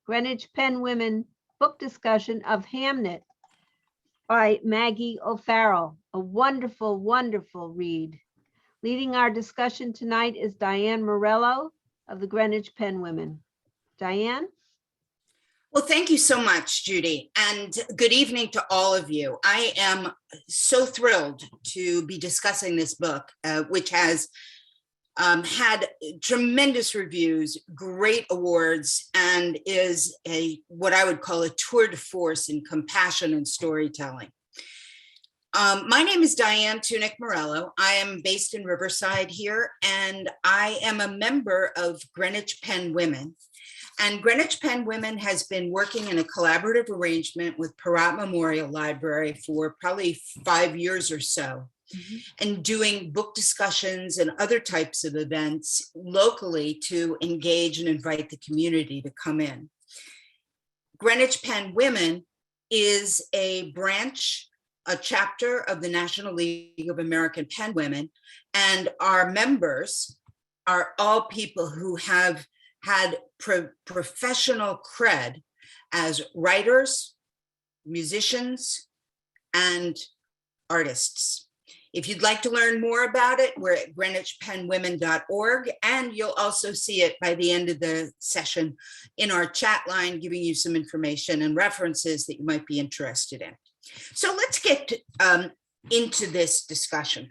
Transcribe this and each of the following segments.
Greenwich Pen Women book discussion of Hamnet by Maggie O'Farrell. A wonderful, wonderful read. Leading our discussion tonight is Diane Morello of the Greenwich Pen Women. Diane? Well, thank you so much, Judy, and good evening to all of you. I am so thrilled to be discussing this book, which has had tremendous reviews, great awards, and is what I would call a tour de force in compassion and storytelling. My name is Diane Morello. I am based in Riverside here, and I am a member of Greenwich Pen Women. And Greenwich Pen Women has been working in a collaborative arrangement with Perot Memorial Library for probably 5 years or so, and doing book discussions and other types of events locally to engage and invite the community to come in. Greenwich Pen Women is a branch, a chapter of the National League of American Pen Women, and our members are all people who have had professional cred as writers, musicians, and artists. If you'd like to learn more about it, we're at greenwichpenwomen.org, and you'll also see it by the end of the session in our chat line, giving you some information and references that you might be interested in. So let's get into this discussion.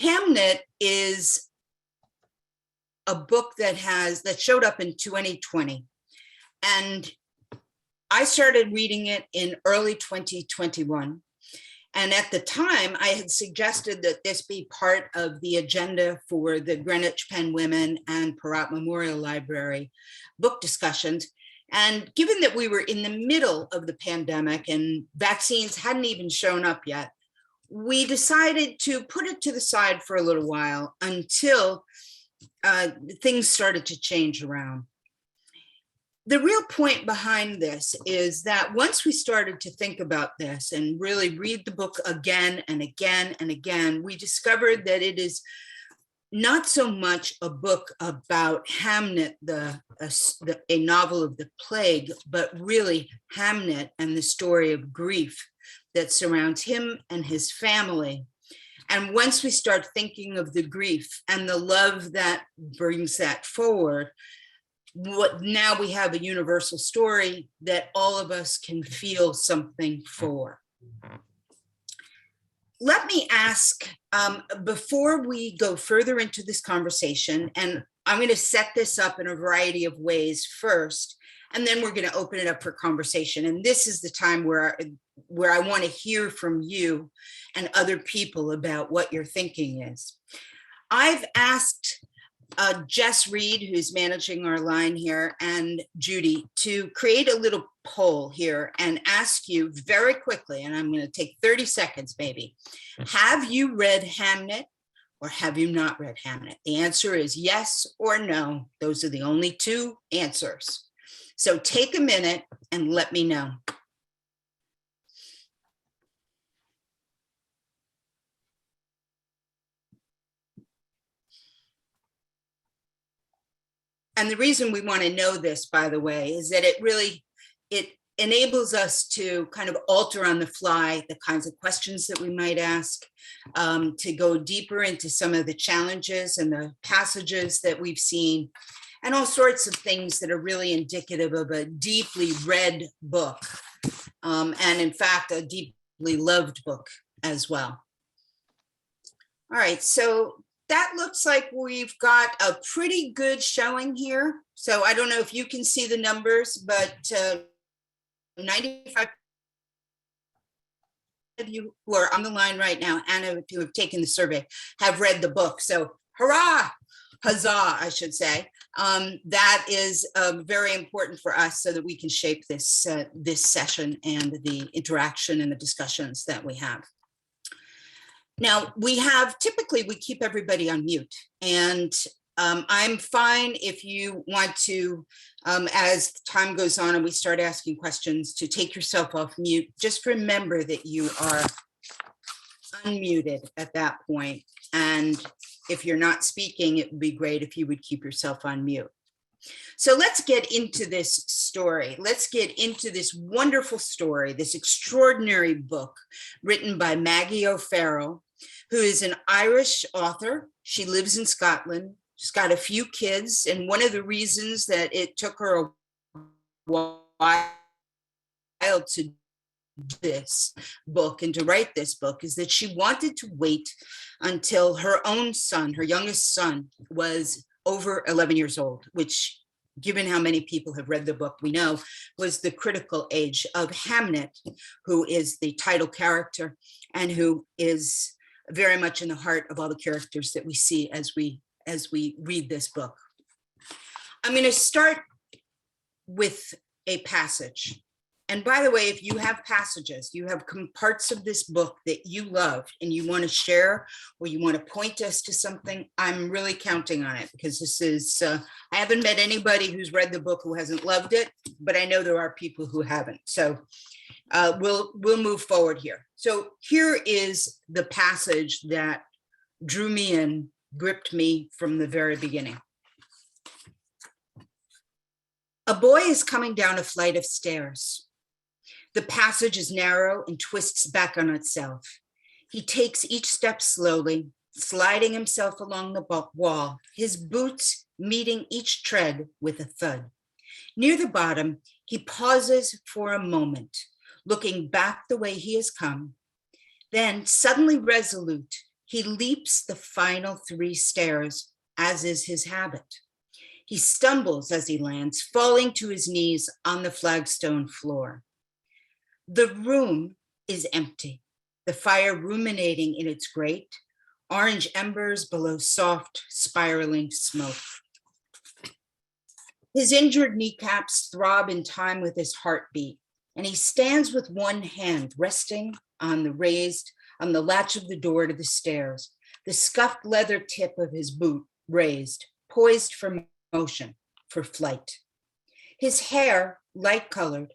Hamnet is a book that showed up in 2020, and I started reading it in early 2021. And at the time, I had suggested that this be part of the agenda for the Greenwich Pen Women and Perot Memorial Library book discussions. And given that we were in the middle of the pandemic and vaccines hadn't even shown up yet, we decided to put it to the side for a little while until things started to change around. The real point behind this is that once we started to think about this and really read the book again and again and again, we discovered that it is not so much a book about Hamnet, a novel of the plague, but really Hamnet and the story of grief that surrounds him and his family. And once we start thinking of the grief and the love that brings that forward, now we have a universal story that all of us can feel something for. Let me ask, before we go further into this conversation, and I'm going to set this up in a variety of ways first, and then we're going to open it up for conversation. And this is the time where I want to hear from you and other people about what your thinking is. I've asked Jess Reed, who's managing our line here, and Judy to create a little poll here and ask you very quickly, and I'm going to take 30 seconds maybe. Have you read Hamnet or have you not read Hamnet? The answer is yes or no. Those are the only two answers. So take a minute and let me know. And the reason we want to know this, by the way, is that it enables us to kind of alter on the fly the kinds of questions that we might ask, to go deeper into some of the challenges and the passages that we've seen, and all sorts of things that are really indicative of a deeply read book, and in fact, a deeply loved book as well. All right, so that looks like we've got a pretty good showing here. So I don't know if you can see the numbers, but 95 of you who are on the line right now and who have taken the survey have read the book. So hurrah, huzzah, I should say. That is very important for us so that we can shape this, this session and the interaction and the discussions that we have. Now, typically we keep everybody on mute, and I'm fine if you want to, as time goes on and we start asking questions, to take yourself off mute. Just remember that you are unmuted at that point. And if you're not speaking, it would be great if you would keep yourself on mute. So let's get into this story. Let's get into this wonderful story, this extraordinary book written by Maggie O'Farrell, who is an Irish author. She lives in Scotland. She's got a few kids. And one of the reasons that it took her a while to do this book and to write this book is that she wanted to wait until her own son, her youngest son, was over 11 years old, which, given how many people have read the book, we know was the critical age of Hamnet, who is the title character and who is very much in the heart of all the characters that we see as we read this book. I'm going to start with a passage. And by the way, if you have passages, you have parts of this book that you loved and you want to share, or you want to point us to something, I'm really counting on it, because this is, I haven't met anybody who's read the book who hasn't loved it, but I know there are people who haven't. So we'll move forward here. So here is the passage that drew me in, gripped me from the very beginning. A boy is coming down a flight of stairs. The passage is narrow and twists back on itself. He takes each step slowly, sliding himself along the wall, his boots meeting each tread with a thud. Near the bottom, he pauses for a moment, looking back the way he has come. Then, suddenly resolute, he leaps the final 3 stairs, as is his habit. He stumbles as he lands, falling to his knees on the flagstone floor. The room is empty, the fire ruminating in its grate, orange embers below soft, spiraling smoke. His injured kneecaps throb in time with his heartbeat, and he stands with one hand resting on the latch of the door to the stairs, the scuffed leather tip of his boot raised, poised for motion, for flight. His hair, light-colored,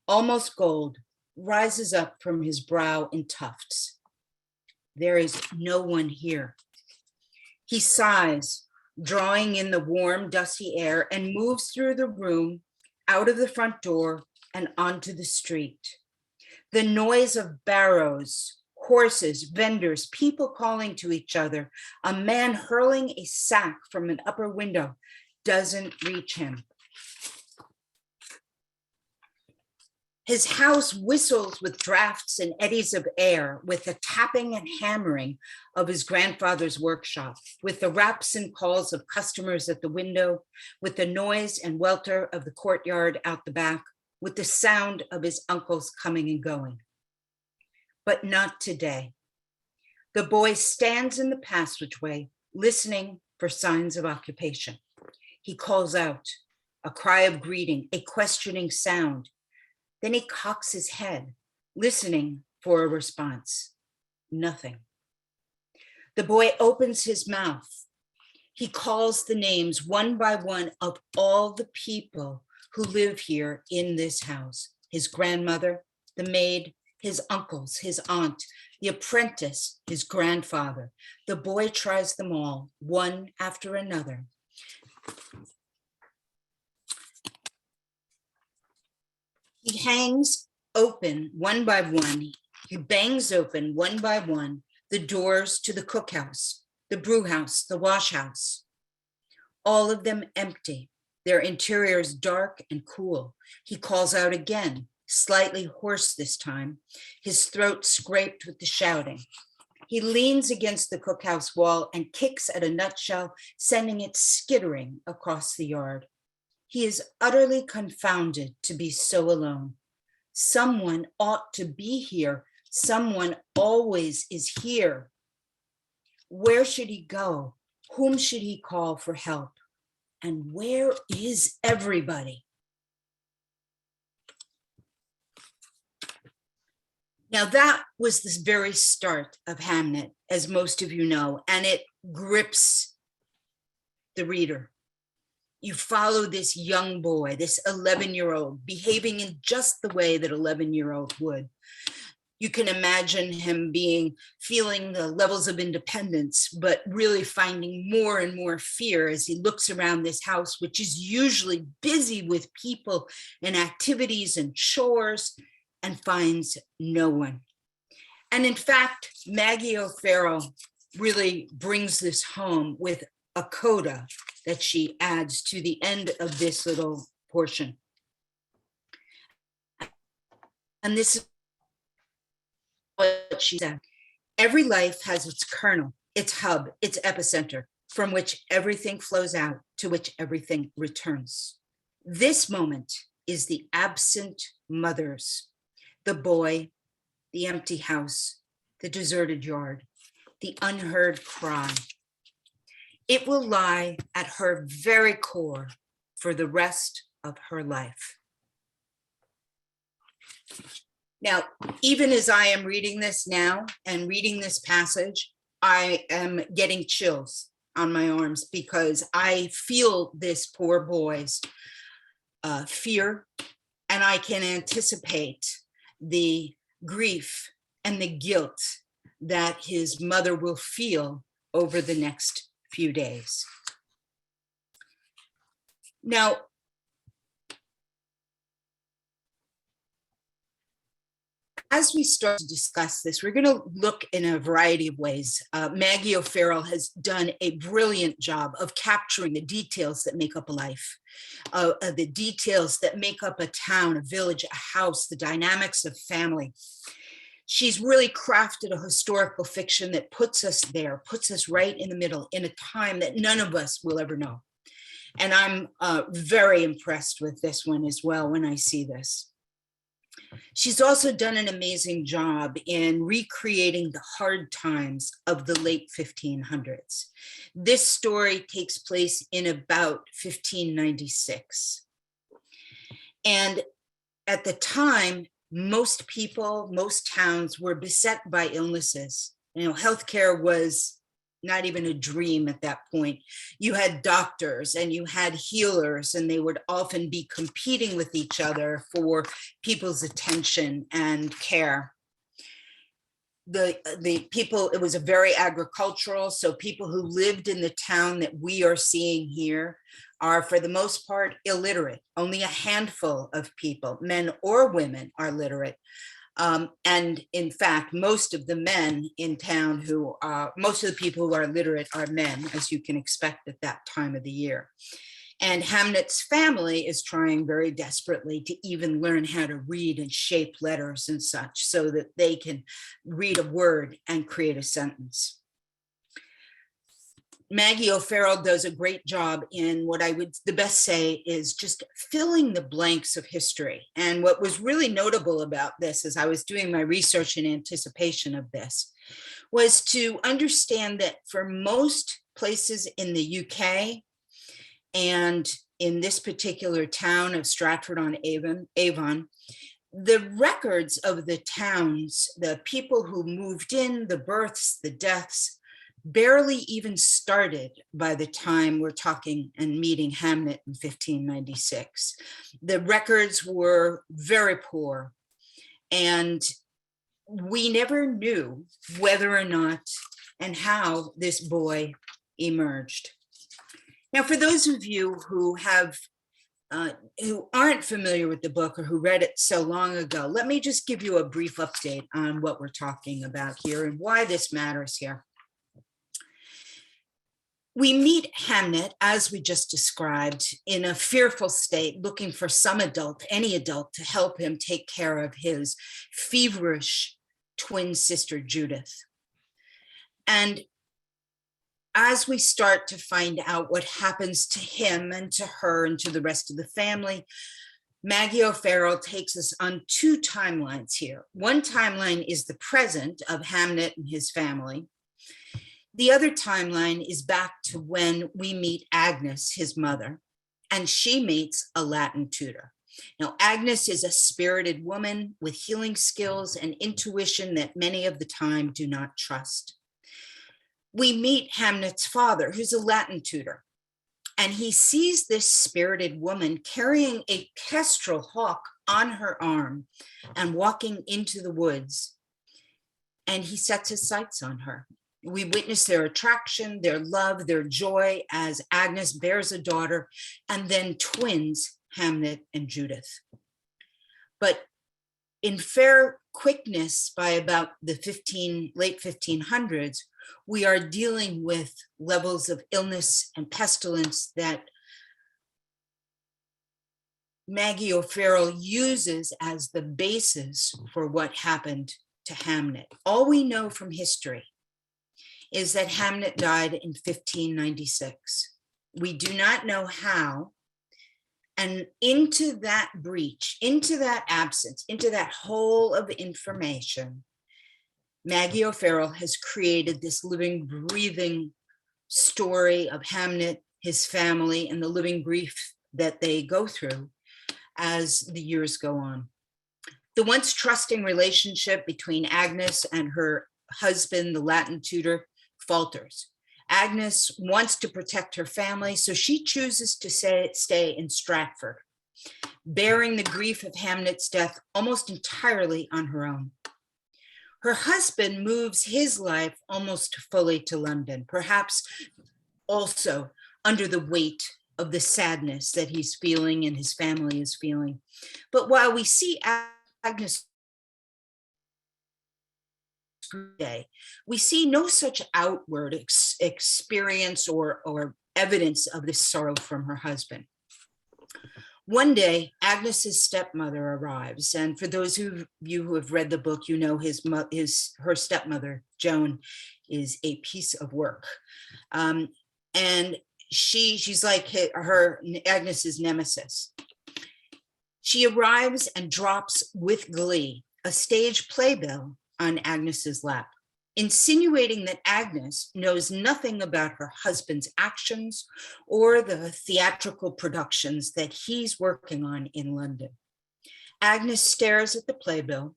almost gold, rises up from his brow in tufts. There is no one here. He sighs, drawing in the warm, dusty air, and moves through the room, out of the front door, and onto the street. The noise of barrows, horses, vendors, people calling to each other, a man hurling a sack from an upper window doesn't reach him. His house whistles with drafts and eddies of air, with the tapping and hammering of his grandfather's workshop, with the raps and calls of customers at the window, with the noise and welter of the courtyard out the back, with the sound of his uncles coming and going. But not today. The boy stands in the passageway, listening for signs of occupation. He calls out, a cry of greeting, a questioning sound. Then he cocks his head, listening for a response. Nothing. The boy opens his mouth. He calls the names one by one of all the people who live here in this house. His grandmother, the maid, his uncles, his aunt, the apprentice, his grandfather. The boy tries them all, one after another. He hangs open one by one. He bangs open one by one the doors to the cookhouse, the brewhouse, the washhouse. All of them empty, their interiors dark and cool. He calls out again, slightly hoarse this time, his throat scraped with the shouting. He leans against the cookhouse wall and kicks at a nutshell, sending it skittering across the yard. He is utterly confounded to be so alone. Someone ought to be here. Someone always is here. Where should he go? Whom should he call for help? And where is everybody? Now that was the very start of Hamnet, as most of you know, and it grips the reader. You follow this young boy, this 11-year-old, behaving in just the way that 11-year-old would. You can imagine him feeling the levels of independence, but really finding more and more fear as he looks around this house, which is usually busy with people and activities and chores, and finds no one. And in fact, Maggie O'Farrell really brings this home with a coda that she adds to the end of this little portion. And this is what she said. Every life has its kernel, its hub, its epicenter, from which everything flows out, to which everything returns. This moment is the absent mother's, the boy, the empty house, the deserted yard, the unheard cry. It will lie at her very core for the rest of her life. Now, even as I am reading this now and reading this passage, I am getting chills on my arms because I feel this poor boy's fear, and I can anticipate the grief and the guilt that his mother will feel over the next few days. Now, as we start to discuss this, we're going to look in a variety of ways. Maggie O'Farrell has done a brilliant job of capturing the details that make up a life, the details that make up a town, a village, a house, the dynamics of family. She's really crafted a historical fiction that puts us there, puts us right in the middle in a time that none of us will ever know. And I'm very impressed with this one as well when I see this. She's also done an amazing job in recreating the hard times of the late 1500s. This story takes place in about 1596. And at the time, most people, most towns were beset by illnesses. You know, healthcare was not even a dream at that point. You had doctors and you had healers, and they would often be competing with each other for people's attention and care. The people, it was a very agricultural, so people who lived in the town that we are seeing here are for the most part illiterate. Only a handful of people, men or women, are literate. And in fact, most of the men in town most of the people who are literate are men, as you can expect at that time of the year. And Hamnet's family is trying very desperately to even learn how to read and shape letters and such so that they can read a word and create a sentence. Maggie O'Farrell does a great job in what I would the best say is just filling the blanks of history. And what was really notable about this as I was doing my research in anticipation of this was to understand that for most places in the UK and in this particular town of Stratford-on-Avon, the records of the towns, the people who moved in, the births, the deaths, barely even started by the time we're talking and meeting Hamnet in 1596. The records were very poor, and we never knew whether or not and how this boy emerged. Now, for those of you who aren't familiar with the book or who read it so long ago, let me just give you a brief update on what we're talking about here and why this matters here. We meet Hamnet, as we just described, in a fearful state, looking for some adult, any adult, to help him take care of his feverish twin sister, Judith. And as we start to find out what happens to him and to her and to the rest of the family, Maggie O'Farrell takes us on two timelines here. One timeline is the present of Hamnet and his family. The other timeline is back to when we meet Agnes, his mother, and she meets a Latin tutor. Now, Agnes is a spirited woman with healing skills and intuition that many of the time do not trust. We meet Hamnet's father, who's a Latin tutor, and he sees this spirited woman carrying a kestrel hawk on her arm and walking into the woods and he sets his sights on her. We witness their attraction, their love, their joy as Agnes bears a daughter and then twins Hamnet and Judith. But in fair quickness, by about the late 1500s, we are dealing with levels of illness and pestilence that Maggie O'Farrell uses as the basis for what happened to Hamnet. All we know from history is that Hamnet died in 1596. We do not know how. And into that breach, into that absence, into that hole of information, Maggie O'Farrell has created this living, breathing story of Hamnet, his family, and the living grief that they go through as the years go on. The once trusting relationship between Agnes and her husband, the Latin tutor, falters. Agnes wants to protect her family, so she chooses to stay in Stratford, bearing the grief of Hamnet's death almost entirely on her own. Her husband moves his life almost fully to London, perhaps also under the weight of the sadness that he's feeling and his family is feeling. But while we see Agnes day, we see no such outward experience or evidence of this sorrow from her husband. One day, Agnes's stepmother arrives, and for those of you who have read the book, you know her stepmother, Joan, is a piece of work, and she's like her Agnes's nemesis. She arrives and drops with glee a stage playbill on Agnes's lap, insinuating that Agnes knows nothing about her husband's actions or the theatrical productions that he's working on in London. Agnes stares at the playbill,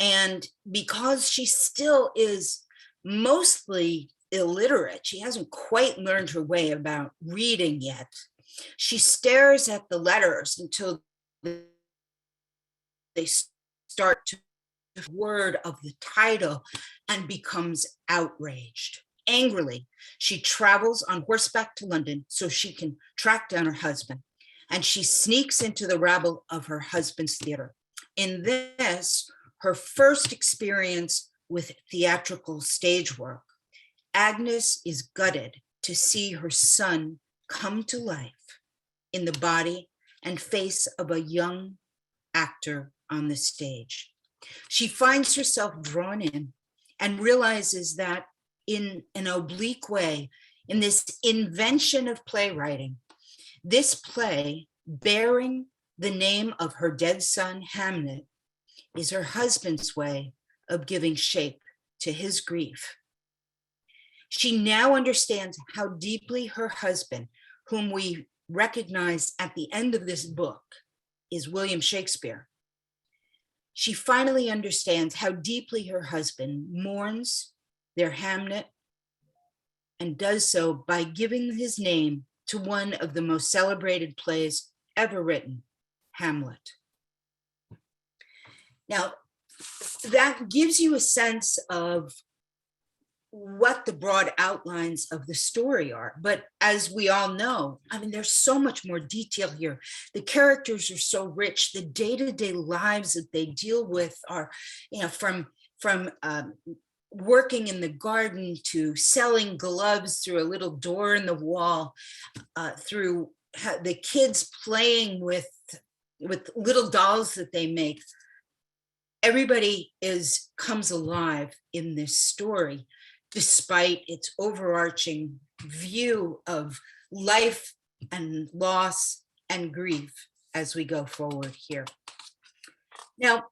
and because she still is mostly illiterate, she hasn't quite learned her way about reading yet, she stares at the letters until they start to word of the title and becomes outraged. Angrily, she travels on horseback to London so she can track down her husband, and she sneaks into the rabble of her husband's theater. In this, her first experience with theatrical stage work, Agnes is gutted to see her son come to life in the body and face of a young actor on the stage. She finds herself drawn in and realizes that in an oblique way, in this invention of playwriting, this play bearing the name of her dead son, Hamnet, is her husband's way of giving shape to his grief. She now understands how deeply her husband, whom we recognize at the end of this book, is William Shakespeare. She finally understands how deeply her husband mourns their Hamnet and does so by giving his name to one of the most celebrated plays ever written, Hamlet. Now, that gives you a sense of what the broad outlines of the story are. But as we all know, I mean, there's so much more detail here. The characters are so rich. The day-to-day lives that they deal with are, from working in the garden to selling gloves through a little door in the wall, through the kids playing with little dolls that they make. Everybody comes alive in this story, despite its overarching view of life and loss and grief as we go forward here. Now,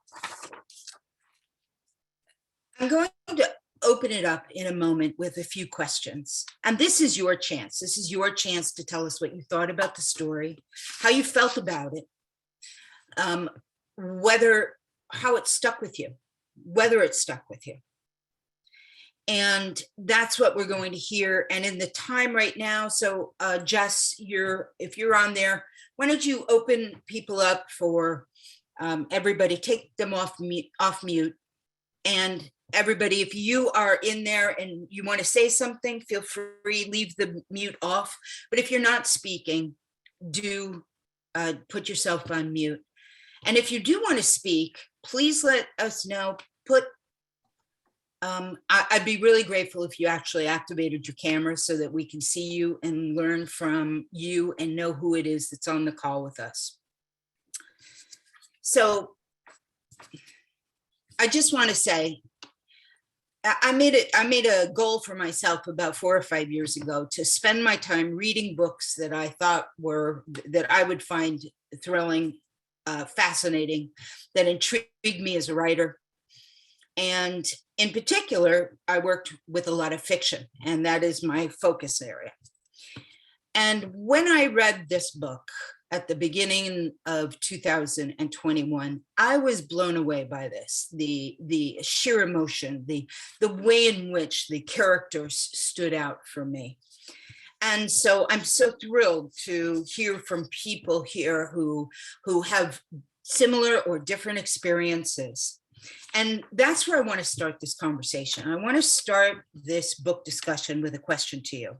I'm going to open it up in a moment with a few questions. And this is your chance. This is your chance to tell us what you thought about the story, how you felt about it, how it stuck with you, whether it stuck with you. And that's what we're going to hear. And in the time right now, so Jess, if you're on there, why don't you open people up for everybody, take them off mute. And everybody, if you are in there and you want to say something, feel free, leave the mute off. But if you're not speaking, do put yourself on mute. And if you do want to speak, please let us know. I'd be really grateful if you actually activated your camera so that we can see you and learn from you and know who it is that's on the call with us. So I just want to say, I made a goal for myself about 4 or 5 years ago to spend my time reading books that I thought that I would find thrilling, fascinating, that intrigued me as a writer. And in particular, I worked with a lot of fiction, and that is my focus area. And when I read this book at the beginning of 2021, I was blown away by this, the sheer emotion, the way in which the characters stood out for me. And so I'm so thrilled to hear from people here who have similar or different experiences. And that's where I want to start this conversation. I want to start this book discussion with a question to you.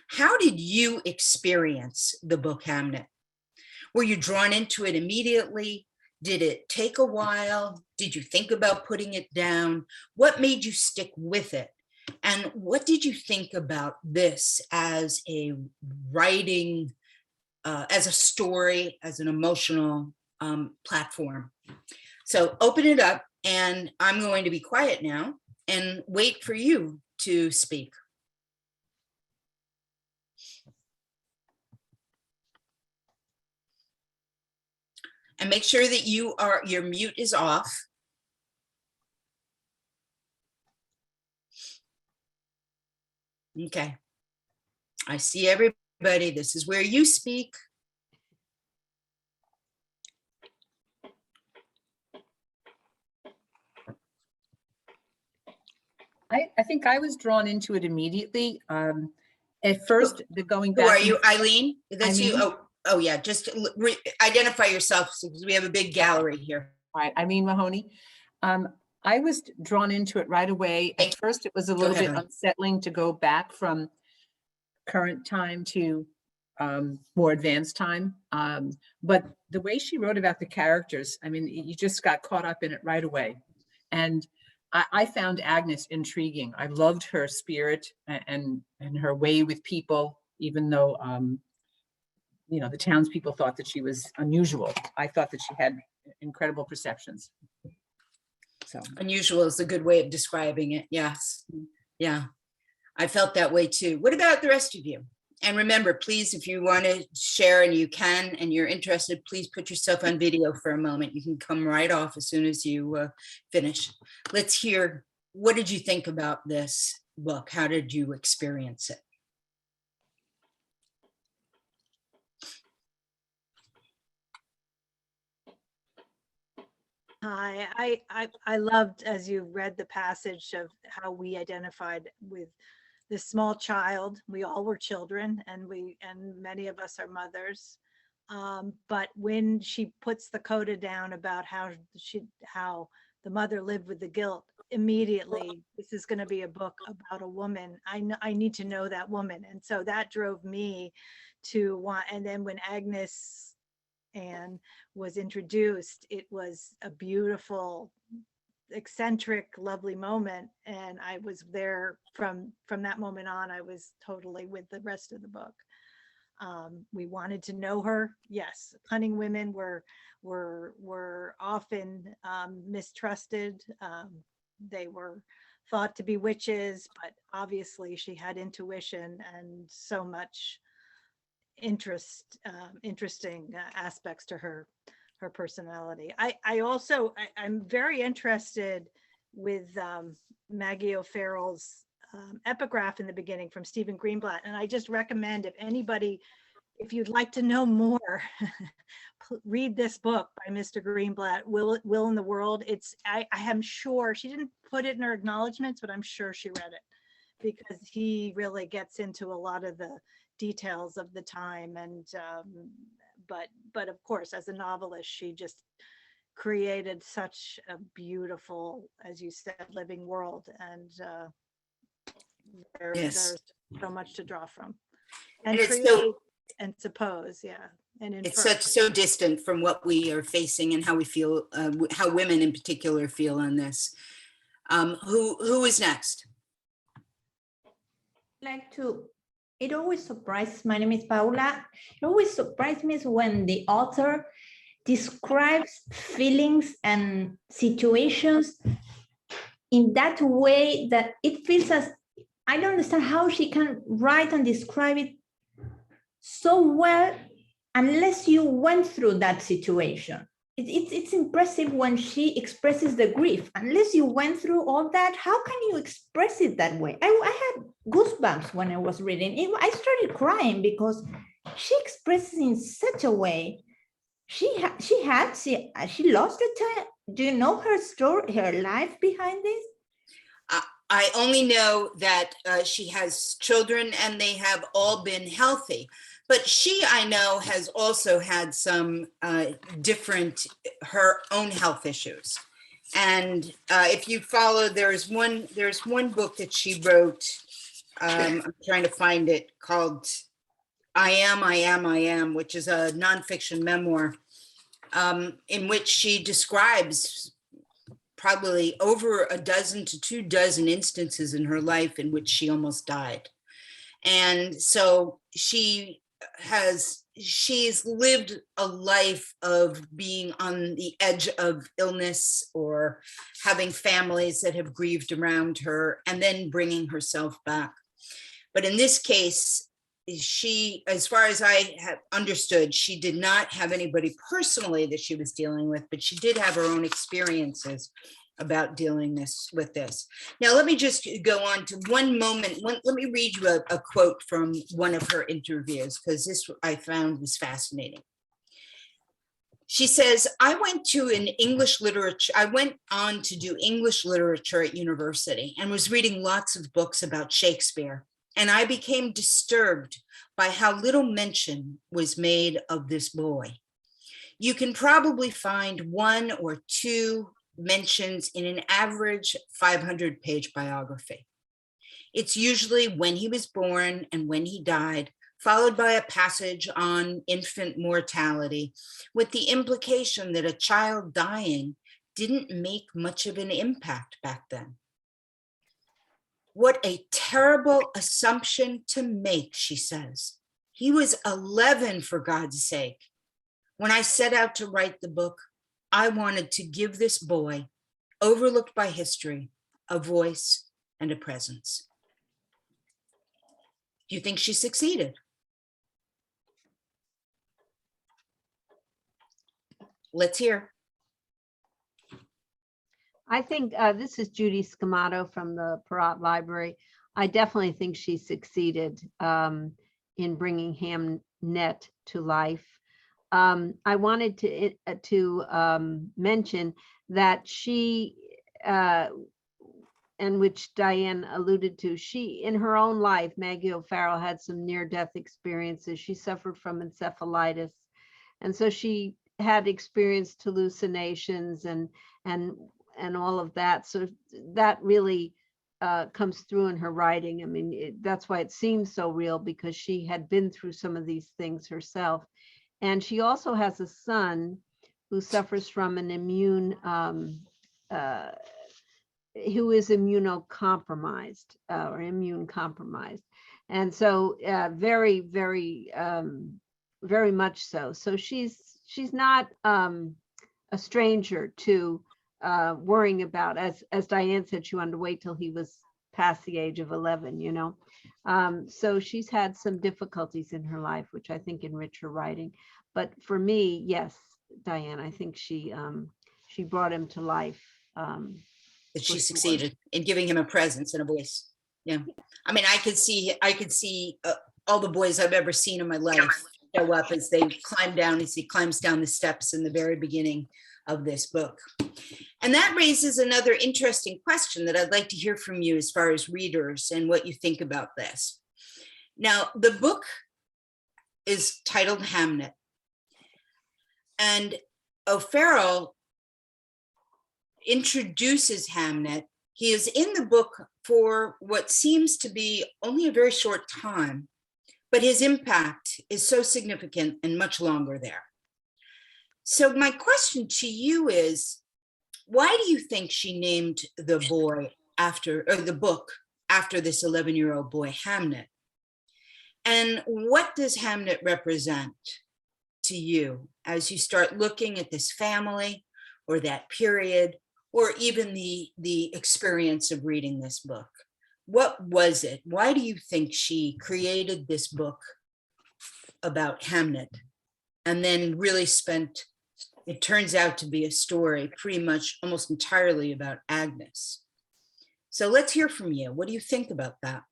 How did you experience the book Hamnet? Were you drawn into it immediately? Did it take a while? Did you think about putting it down? What made you stick with it? And what did you think about this as a writing, as a story, as an emotional platform? So open it up, and I'm going to be quiet now and wait for you to speak. And make sure that your mute is off. Okay. I see everybody. This is where you speak. I think I was drawn into it immediately. At first, the going Who back. are you, Eileen? That's you. Eileen. Oh yeah. Just identify yourself because we have a big gallery here. Right, Eileen Mahoney. I was drawn into it right away. At first, it was a little bit unsettling to go back from current time to more advanced time. But the way she wrote about the characters, I mean, you just got caught up in it right away. And I found Agnes intriguing. I loved her spirit and her way with people, even though, you know, the townspeople thought that she was unusual. I thought that she had incredible perceptions. So unusual is a good way of describing it. Yes. Yeah. I felt that way too. What about the rest of you? And remember, please, if you want to share and you can, and you're interested, please put yourself on video for a moment. You can come right off as soon as you finish. Let's hear, what did you think about this book? How did you experience it? Hi, I loved, as you read the passage, of how we identified with this small child. We all were children, and many of us are mothers. But when she puts the coda down about how the mother lived with the guilt, immediately, this is going to be a book about a woman. I need to know that woman, and so that drove me to want. And then when Agnes and was introduced, it was a beautiful, eccentric, lovely moment, and I was there from that moment on. I was totally with the rest of the book. We wanted to know her. Yes, cunning women were often mistrusted. They were thought to be witches, but obviously she had intuition and so much interesting aspects to her personality. I'm very interested with Maggie O'Farrell's epigraph in the beginning from Stephen Greenblatt, and I just recommend, if you'd like to know more, read this book by Mr. Greenblatt, Will in the World. I am sure she didn't put it in her acknowledgments, but I'm sure she read it, because he really gets into a lot of the details of the time. And but of course, as a novelist, she just created such a beautiful, as you said, living world. And Yes. there's so much to draw from And and it's create so, and suppose, yeah, and it's infer. so distant from what we are facing and how we feel, how women in particular feel on this. Who is next? Like to, it always surprises, my name is Paula. It always surprises me when the author describes feelings and situations in that way that it feels as, I don't understand how she can write and describe it so well unless you went through that situation. It's impressive when she expresses the grief. Unless you went through all that, how can you express it that way? I had goosebumps when I was reading it. I started crying because she expresses in such a way. She lost her child. Do you know her story, her life behind this? I only know that she has children and they have all been healthy. But she, I know, has also had some different, her own health issues. And if you follow, there's one book that she wrote, I'm trying to find it, called I Am, which is a nonfiction memoir in which she describes probably over a dozen to 2 dozen instances in her life in which she almost died. And so she's lived a life of being on the edge of illness or having families that have grieved around her and then bringing herself back. But in this case, she, as far as I have understood, she did not have anybody personally that she was dealing with, but she did have her own experiences about dealing with this. Now, let me just go on to one moment. Let me read you a quote from one of her interviews, because this I found was fascinating. She says, I went on to do English literature at university and was reading lots of books about Shakespeare. And I became disturbed by how little mention was made of this boy. You can probably find 1 or 2 mentions in an average 500-page biography. It's usually when he was born and when he died, followed by a passage on infant mortality, with the implication that a child dying didn't make much of an impact back then. What a terrible assumption to make, she says. He was 11, for God's sake. When I set out to write the book, I wanted to give this boy, overlooked by history, a voice and a presence. Do you think she succeeded? Let's hear. I think this is Judy Scamato from the Perot Library. I definitely think she succeeded in bringing Hamnet to life. I wanted to mention that she, and which Diane alluded to, she, in her own life, Maggie O'Farrell had some near-death experiences. She suffered from encephalitis. And so she had experienced hallucinations and all of that. So that really comes through in her writing. I mean, that's why it seems so real, because she had been through some of these things herself. And she also has a son who suffers from an who is immunocompromised or immune compromised. And so very, very, very much so. So she's not a stranger to worrying about, as Diane said, she wanted to wait till he was past the age of 11, you know. So she's had some difficulties in her life, which I think enrich her writing. But for me, yes, Diane, I think she brought him to life. That she succeeded in giving him a presence and a voice. Yeah, I mean, I could see all the boys I've ever seen in my life show up as they climb down, as he climbs down the steps in the very beginning of this book. And that raises another interesting question that I'd like to hear from you as far as readers and what you think about this. Now, the book is titled Hamnet. And O'Farrell introduces Hamnet. He is in the book for what seems to be only a very short time, but his impact is so significant and much longer there. So my question to you is, why do you think she named the boy after, or the book after this 11-year-old boy, Hamnet? And what does Hamnet represent to you as you start looking at this family or that period, or even the experience of reading this book? What was it? Why do you think she created this book about Hamnet and then really spent, it turns out to be a story pretty much almost entirely about Agnes? So let's hear from you. What do you think about that?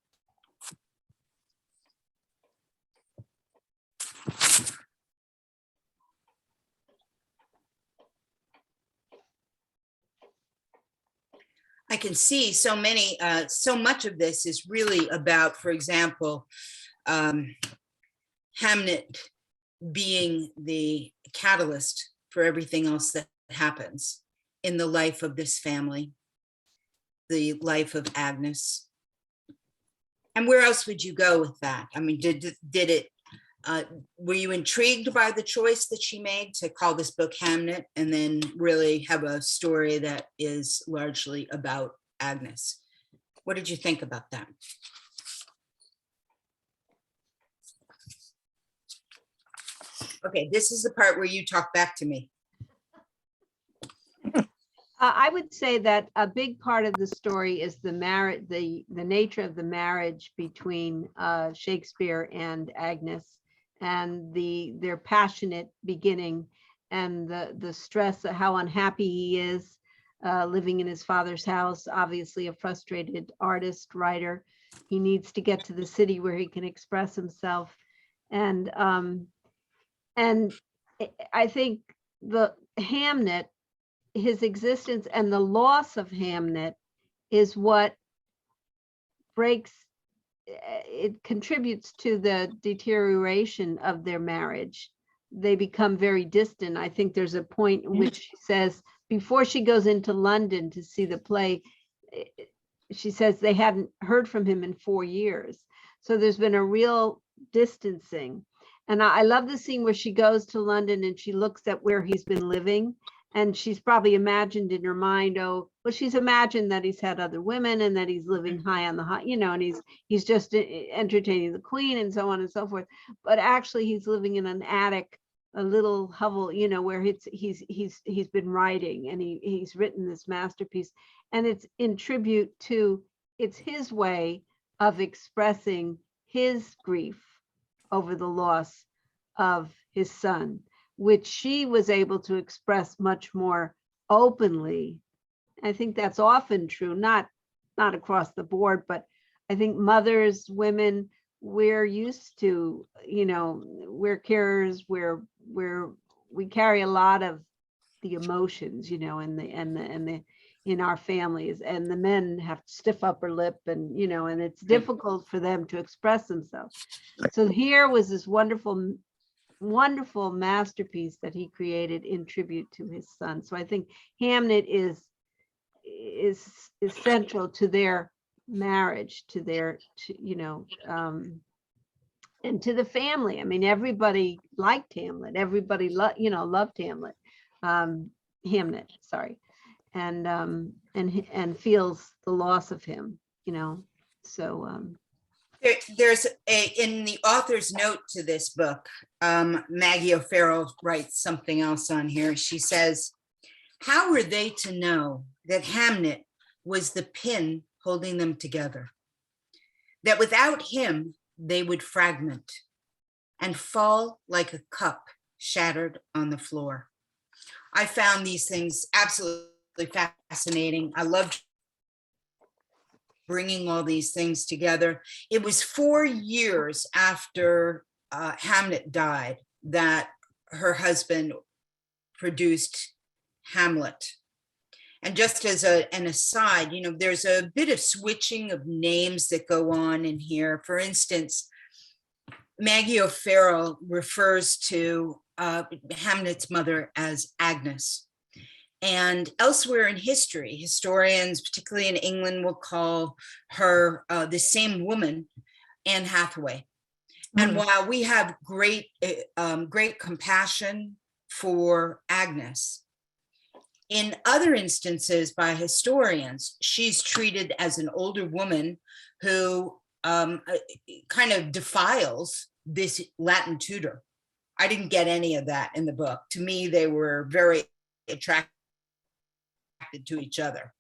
I can see so much of this is really about, for example, Hamnet being the catalyst for everything else that happens in the life of this family, the life of Agnes. And where else would you go with that? I mean, were you intrigued by the choice that she made to call this book Hamnet and then really have a story that is largely about Agnes? What did you think about that? Okay, this is the part where you talk back to me. I would say that a big part of the story is the marriage, the nature of the marriage between Shakespeare and Agnes, and their passionate beginning, and the stress of how unhappy he is living in his father's house. Obviously a frustrated artist, writer. He needs to get to the city where he can express himself. And I think the Hamnet, his existence and the loss of Hamnet is what it contributes to the deterioration of their marriage. They become very distant. I think there's a point in which she says, before she goes into London to see the play, she says they hadn't heard from him in 4 years. So there's been a real distancing. And I love the scene where she goes to London and she looks at where he's been living. And she's probably imagined in her mind, she's imagined that he's had other women and that he's living high on the high, and he's just entertaining the queen and so on and so forth. But actually he's living in an attic, a little hovel, where he's been writing, and he's written this masterpiece, and it's in tribute to, it's his way of expressing his grief over the loss of his son, which she was able to express much more openly. I think that's often true, not across the board, but I think mothers, women, we're used to, we're carers, we carry a lot of the emotions, in our families, and the men have stiff upper lip, and and it's difficult for them to express themselves. So here was this wonderful masterpiece that he created in tribute to his son. So I think Hamnet is central to their marriage, to their, and to the family. I mean, everybody liked Hamlet. Everybody loved Hamlet, Hamnet, sorry, and feels the loss of him, So there's in the author's note to this book, Maggie O'Farrell writes something else on here. She says, how were they to know that Hamnet was the pin holding them together? That without him, they would fragment and fall like a cup shattered on the floor. I found these things absolutely fascinating. I loved bringing all these things together. It was 4 years after Hamnet died that her husband produced Hamlet. And just as an aside, there's a bit of switching of names that go on in here. For instance, Maggie O'Farrell refers to Hamlet's mother as Agnes. And elsewhere in history, historians, particularly in England, will call her the same woman, Anne Hathaway. And while we have great compassion for Agnes, in other instances by historians, she's treated as an older woman who kind of defiles this Latin tutor. I didn't get any of that in the book. To me, they were very attracted to each other.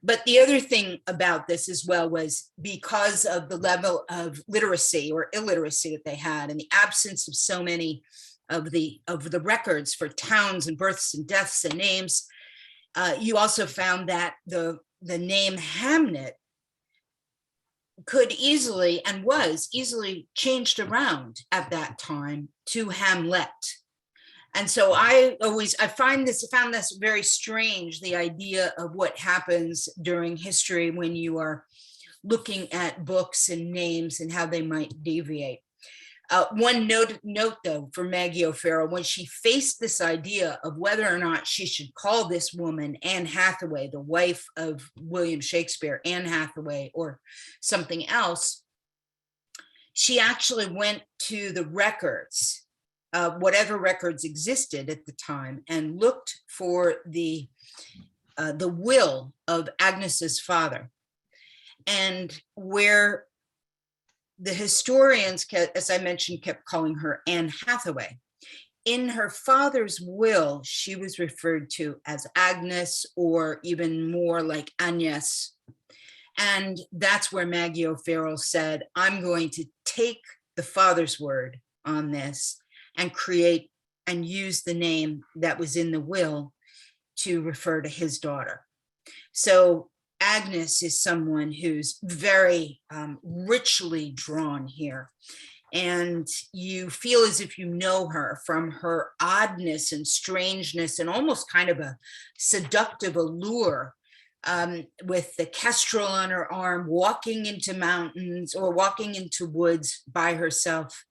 But the other thing about this as well was because of the level of literacy or illiteracy that they had and the absence of so many of the records for towns and births and deaths and names, you also found that the name Hamnet could easily and was easily changed around at that time to Hamlet. And so I found this very strange, the idea of what happens during history when you are looking at books and names and how they might deviate. One note though, for Maggie O'Farrell, when she faced this idea of whether or not she should call this woman Anne Hathaway, the wife of William Shakespeare, Anne Hathaway, or something else, she actually went to the records, whatever records existed at the time, and looked for the will of Agnes's father, and where the historians, as I mentioned, kept calling her Anne Hathaway. In her father's will, she was referred to as Agnes, or even more like Agnes. And that's where Maggie O'Farrell said, I'm going to take the father's word on this and create and use the name that was in the will to refer to his daughter. So Agnes is someone who's very richly drawn here. And you feel as if you know her from her oddness and strangeness and almost kind of a seductive allure, with the kestrel on her arm, walking into mountains or walking into woods by herself.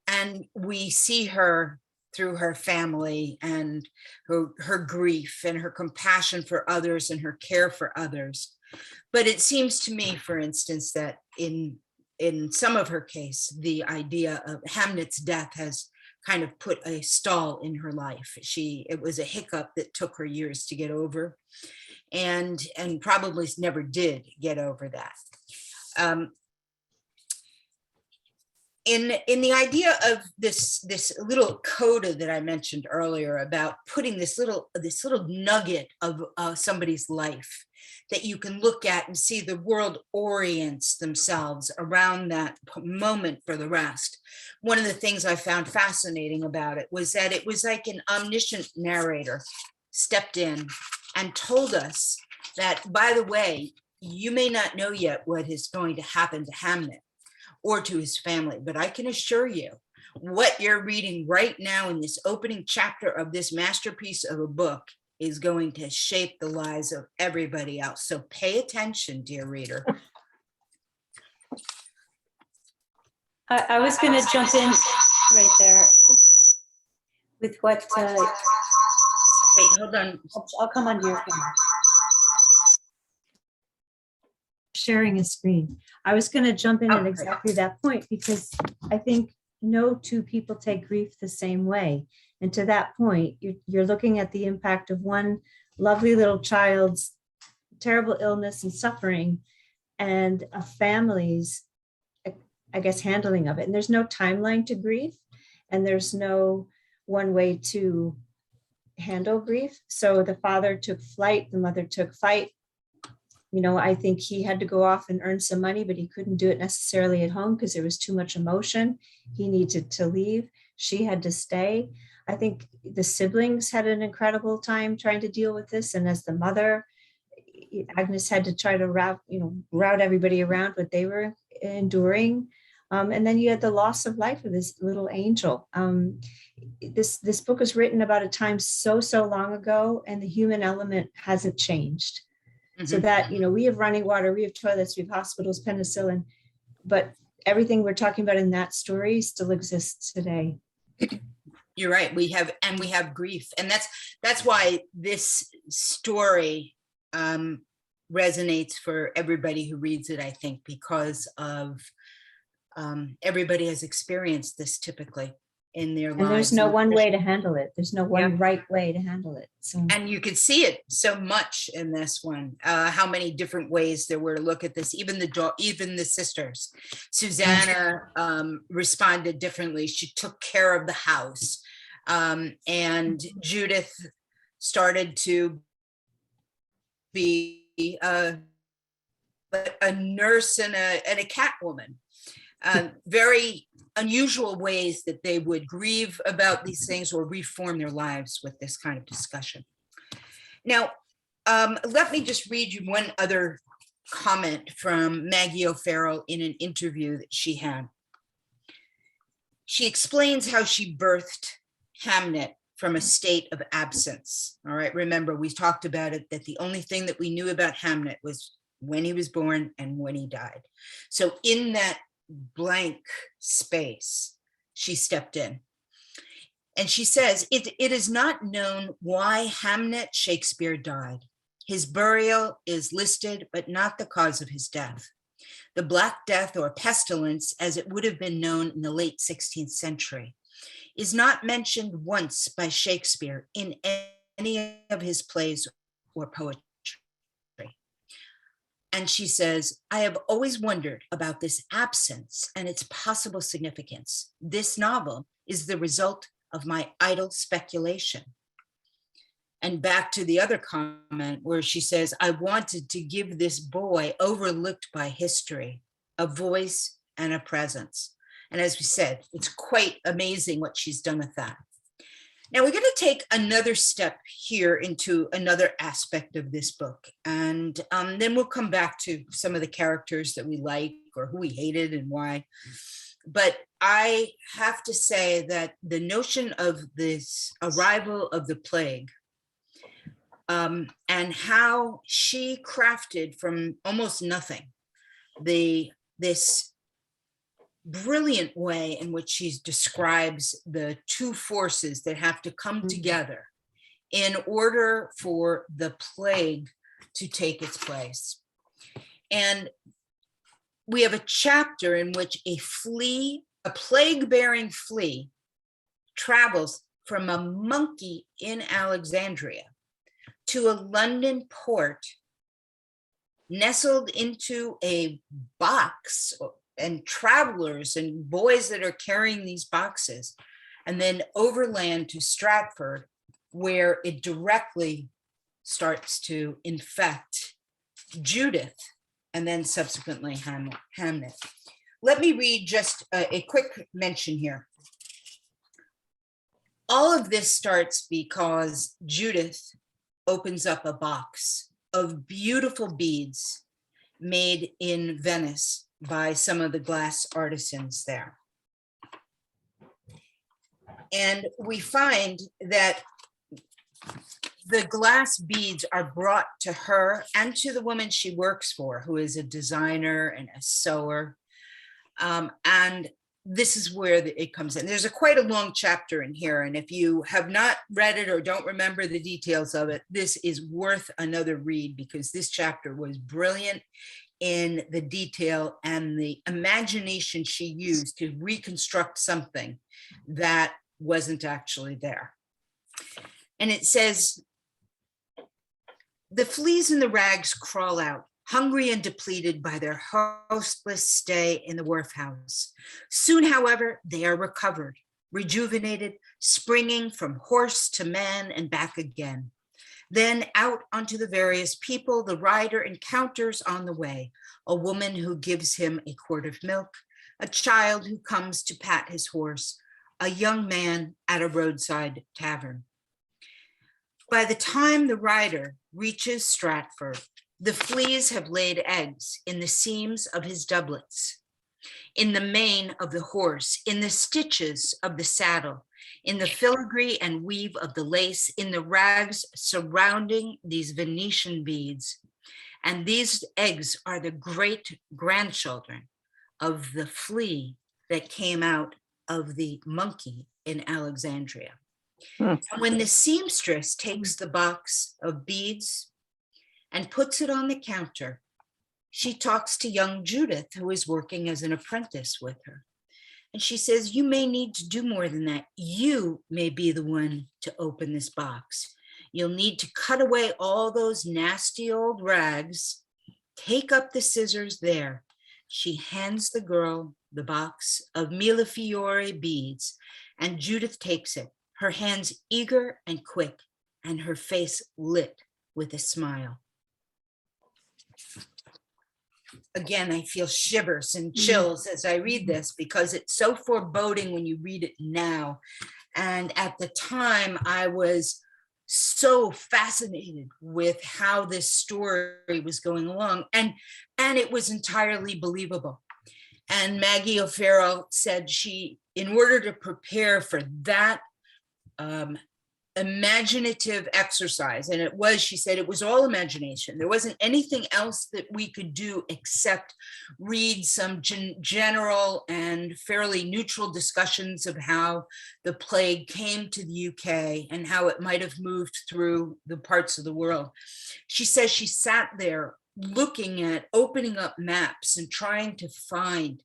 And we see her through her family and her grief and her compassion for others and her care for others. But it seems to me, for instance, that in some of her case, the idea of Hamnet's death has kind of put a stall in her life. It was a hiccup that took her years to get over, and probably never did get over that. In the idea of this little coda that I mentioned earlier about putting this little nugget of somebody's life that you can look at and see the world orients themselves around that moment for the rest. One of the things I found fascinating about it was that it was like an omniscient narrator stepped in and told us that, by the way, you may not know yet what is going to happen to Hamnet or to his family, but I can assure you what you're reading right now in this opening chapter of this masterpiece of a book is going to shape the lives of everybody else. So pay attention, dear reader. I was going to jump in right there with what. Wait, hold on. I'll come onto your camera. Sharing a screen. I was going to jump in at exactly that point, because I think no two people take grief the same way. And to that point, you're looking at the impact of one lovely little child's terrible illness and suffering, and a family's, I guess, handling of it. And there's no timeline to grief, and there's no one way to handle grief. So the father took flight, the mother took fight. You know, I think he had to go off and earn some money, but he couldn't do it necessarily at home because there was too much emotion. He needed to leave. She had to stay. I think the siblings had an incredible time trying to deal with this. And as the mother, Agnes had to try to route everybody around what they were enduring. And then you had the loss of life of this little angel. This book was written about a time so long ago, and the human element hasn't changed. Mm-hmm. So that, we have running water, we have toilets, we have hospitals, penicillin, but everything we're talking about in that story still exists today. You're right. We have grief. And that's why this story resonates for everybody who reads it, I think, because of everybody has experienced this typically in their lives. And there's no one way to handle it. There's no one right way to handle it. So. And you could see it so much in this one, how many different ways there were to look at this. Even the sisters. Susanna responded differently. She took care of the house. And Judith started to be a nurse and a cat woman. Very unusual ways that they would grieve about these things or reform their lives with this kind of discussion. Now, let me just read you one other comment from Maggie O'Farrell in an interview that she had. She explains how she birthed Hamnet from a state of absence. All right, remember, we talked about it, that the only thing that we knew about Hamnet was when he was born and when he died. So in that blank space, she stepped in. And she says, it is not known why Hamnet Shakespeare died. His burial is listed, but not the cause of his death. The Black Death, or pestilence, as it would have been known in the late 16th century, is not mentioned once by Shakespeare in any of his plays or poetry. And she says, I have always wondered about this absence and its possible significance. This novel is the result of my idle speculation. And back to the other comment where she says, I wanted to give this boy overlooked by history a voice and a presence. And as we said, it's quite amazing what she's done with that. Now we're going to take another step here into another aspect of this book. And then we'll come back to some of the characters that we like or who we hated and why. But I have to say that the notion of this arrival of the plague and how she crafted from almost nothing this brilliant way in which she describes the two forces that have to come together in order for the plague to take its place. And we have a chapter in which a plague-bearing flea, travels from a monkey in Alexandria to a London port, nestled into a box, and travelers and boys that are carrying these boxes, and then overland to Stratford, where it directly starts to infect Judith, and then subsequently Hamnet. Let me read just a quick mention here. All of this starts because Judith opens up a box of beautiful beads made in Venice by some of the glass artisans there. And we find that the glass beads are brought to her and to the woman she works for, who is a designer and a sewer. And this is where it comes in. There's quite a long chapter in here. And if you have not read it or don't remember the details of it, this is worth another read, because this chapter was brilliant in the detail and the imagination she used to reconstruct something that wasn't actually there. And it says, the fleas and the rags crawl out, hungry and depleted by their hostless stay in the wharf house. Soon, however, they are recovered, rejuvenated, springing from horse to man and back again. Then out onto the various people the rider encounters on the way, a woman who gives him a quart of milk, a child who comes to pat his horse, a young man at a roadside tavern. By the time the rider reaches Stratford, the fleas have laid eggs in the seams of his doublets, in the mane of the horse, in the stitches of the saddle, in the filigree and weave of the lace, in the rags surrounding these Venetian beads. And these eggs are the great grandchildren of the flea that came out of the monkey in Alexandria. Hmm. And when the seamstress takes the box of beads and puts it on the counter, she talks to young Judith, who is working as an apprentice with her. And she says, you may need to do more than that. You may be the one to open this box. You'll need to cut away all those nasty old rags. Take up the scissors there. She hands the girl the box of millefiori beads, and Judith takes it, her hands eager and quick, and her face lit with a smile. Again, I feel shivers and chills as I read this, because it's so foreboding when you read it now. And at the time, I was so fascinated with how this story was going along, and it was entirely believable. And Maggie O'Farrell said she, in order to prepare for that imaginative exercise, and it was, she said, it was all imagination. There wasn't anything else that we could do except read some general and fairly neutral discussions of how the plague came to the UK and how it might have moved through the parts of the world. She says she sat there looking at, opening up maps and trying to find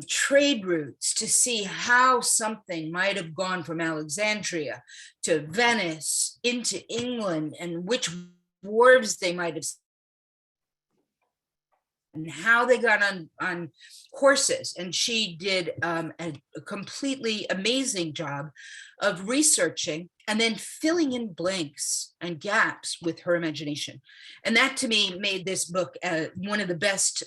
trade routes to see how something might have gone from Alexandria to Venice into England, and which wharves they might have, and how they got on horses. And she did a completely amazing job of researching and then filling in blanks and gaps with her imagination. And that, to me, made this book one of the best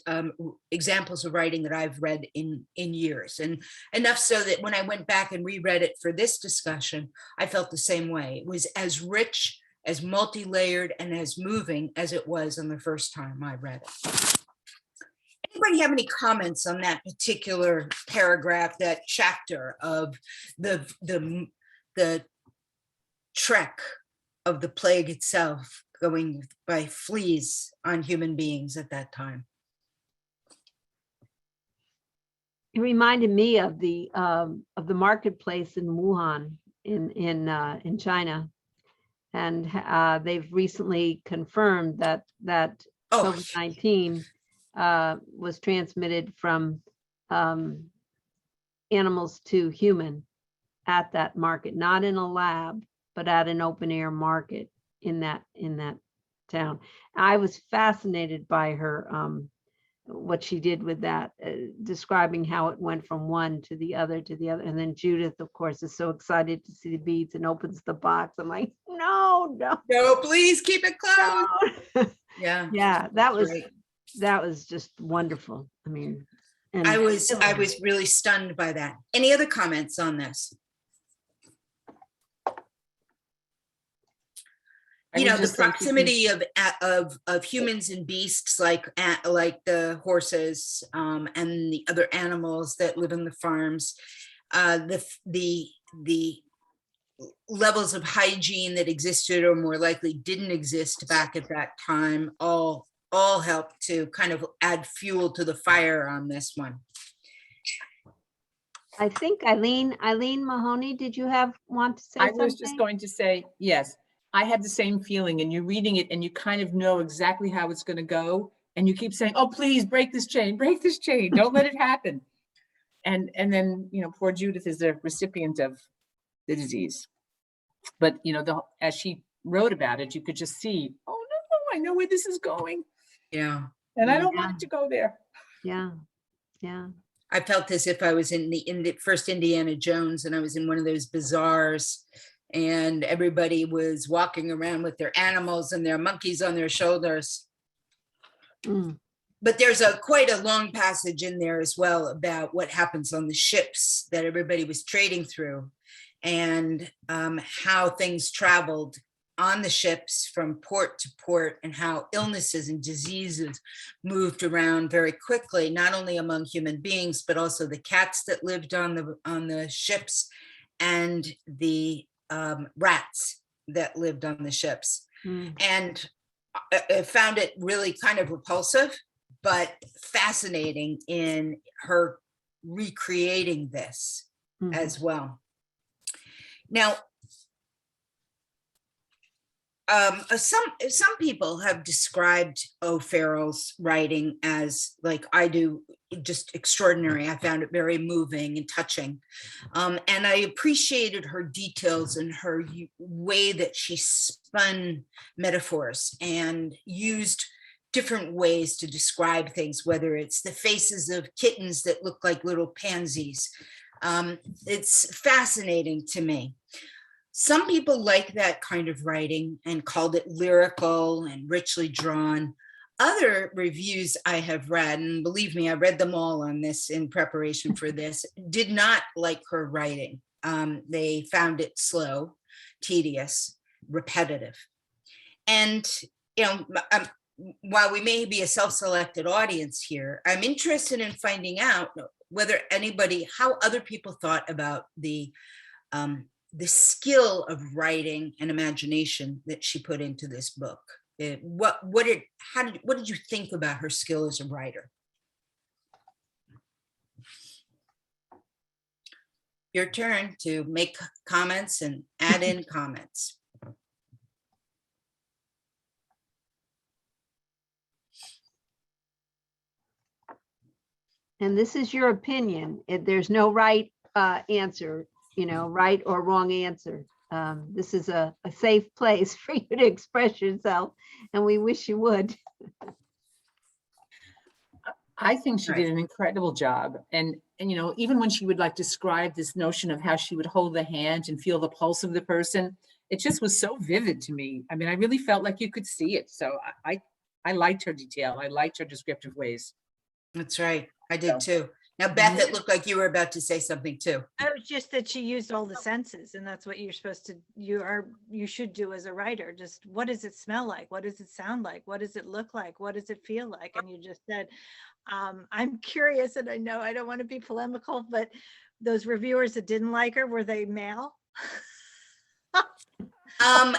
examples of writing that I've read in years. And enough so that when I went back and reread it for this discussion, I felt the same way. It was as rich, as multi-layered, and as moving as it was on the first time I read it. Anybody have any comments on that particular paragraph, that chapter of the trek of the plague itself, going by fleas on human beings at that time? It reminded me of the marketplace in Wuhan in China, and they've recently confirmed that COVID-19 was transmitted from animals to human at that market, not in a lab, but at an open air market in that town. I was fascinated by her, what she did with that, describing how it went from one to the other to the other. And then Judith, of course, is so excited to see the beads and opens the box. I'm like, no, Please keep it closed. no. Yeah. Yeah, that was Great. That was just wonderful. I mean, and I was really stunned by that. Any other comments on this? You know, the proximity of humans and beasts, like the horses and the other animals that live in the farms, the levels of hygiene that existed or more likely didn't exist back at that time, all helped to kind of add fuel to the fire on this one. I think Eileen Mahoney, did you want to say something? I was just going to say, yes, I had the same feeling, and you're reading it and you kind of know exactly how it's going to go. And you keep saying, oh, please break this chain, don't let it happen. And then, you know, poor Judith is the recipient of the disease. But, you know, as she wrote about it, you could just see, oh no, I know where this is going. Yeah. And I don't want it to go there. Yeah. I felt as if I was in the first Indiana Jones, and I was in one of those bazaars, and everybody was walking around with their animals and their monkeys on their shoulders. But there's quite a long passage in there as well about what happens on the ships that everybody was trading through, and how things traveled on the ships from port to port, and how illnesses and diseases moved around very quickly, not only among human beings, but also the cats that lived on the ships, and the rats that lived on the ships. And I found it really kind of repulsive, but fascinating in her recreating this as well. Now, some people have described O'Farrell's writing as, like I do, just extraordinary. I found it very moving and touching. And I appreciated her details and her way that she spun metaphors and used different ways to describe things, whether it's the faces of kittens that look like little pansies. It's fascinating to me. Some people like that kind of writing and called it lyrical and richly drawn. Other reviews I have read, and believe me, I read them all on this in preparation for this, did not like her writing. They found it slow, tedious, repetitive. And, you know, while we may be a self-selected audience here, I'm interested in finding out whether anybody, how other people thought about the skill of writing and imagination that she put into this book. What did you think about her skill as a writer? Your turn to make comments and add in comments. And this is your opinion. There's no right answer, you know, right or wrong answer. This is a safe place for you to express yourself, and we wish you would. I think she did an incredible job. And you know, even when she would like describe this notion of how she would hold the hand and feel the pulse of the person, it just was so vivid to me. I mean, I really felt like you could see it. So I liked her detail. I liked her descriptive ways. That's right. I did too. Now, Beth, it looked like you were about to say something too. Oh, it's just that she used all the senses, and that's what you're supposed to, you should do as a writer. Just, what does it smell like? What does it sound like? What does it look like? What does it feel like? And you just said, I'm curious, and I know I don't want to be polemical, but those reviewers that didn't like her, were they male?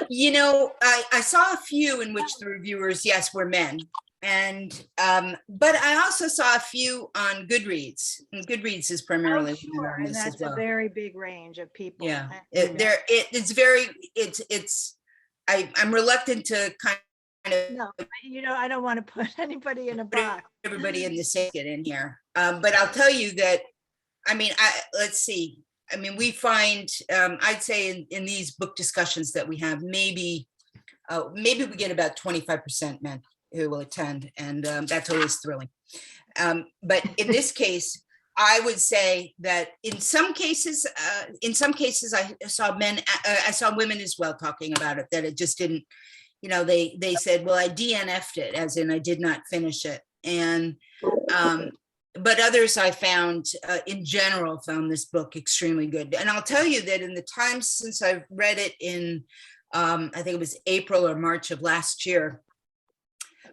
You know, I saw a few in which the reviewers, yes, were men. And but I also saw a few on Goodreads, and Goodreads is primarily Oh, sure. And that's a very big range of people. Yeah, I'm reluctant to kind of No, you know, I don't want to put anybody in a box. Everybody in the circuit in here, but I'll tell you that, I mean, let's see. I mean, we find, I'd say in these book discussions that we have, maybe we get about 25% men who will attend, and that's always thrilling. But in this case, I would say that in some cases I saw men, I saw women as well talking about it, that it just didn't, you know, they said, well, I DNF'd it, as in I did not finish it. And but others I found, in general, found this book extremely good. And I'll tell you that in the time since I've read it in, I think it was April or March of last year,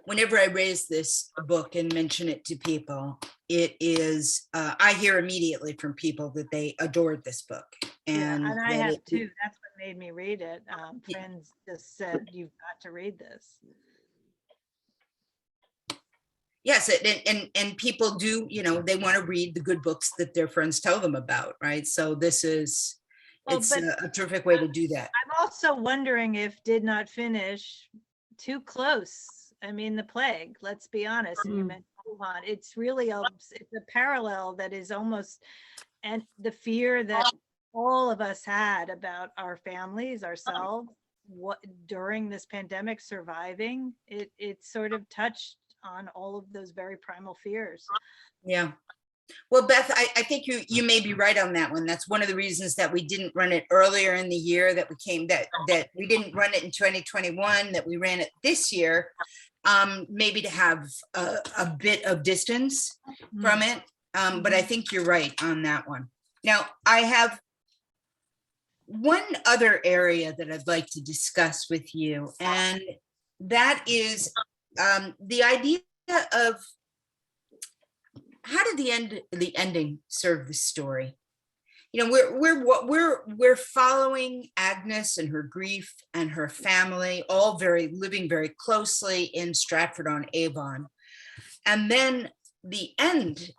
whenever I raise this book and mention it to people, it is, I hear immediately from people that they adored this book. And, yeah, and I have too. That's what made me read it. Friends just said, you've got to read this. Yes, and people do, you know, they want to read the good books that their friends tell them about, right? So this is, it's a terrific way to do that. I'm also wondering if Did Not Finish too close. I mean, the plague, let's be honest. And you mentioned Wuhan. It's really it's a parallel that is almost, and the fear that all of us had about our families, ourselves, what during this pandemic, surviving, it sort of touched on all of those very primal fears. Yeah. Well, Beth, I think you may be right on that one. That's one of the reasons that we didn't run it earlier in the year, that we didn't run it in 2021, that we ran it this year, maybe to have a bit of distance from it. But I think you're right on that one. Now, I have one other area that I'd like to discuss with you, and that is the idea of, how did the ending serve the story? You know, we're following Agnes and her grief and her family, all living very closely in Stratford-on-Avon, and then the end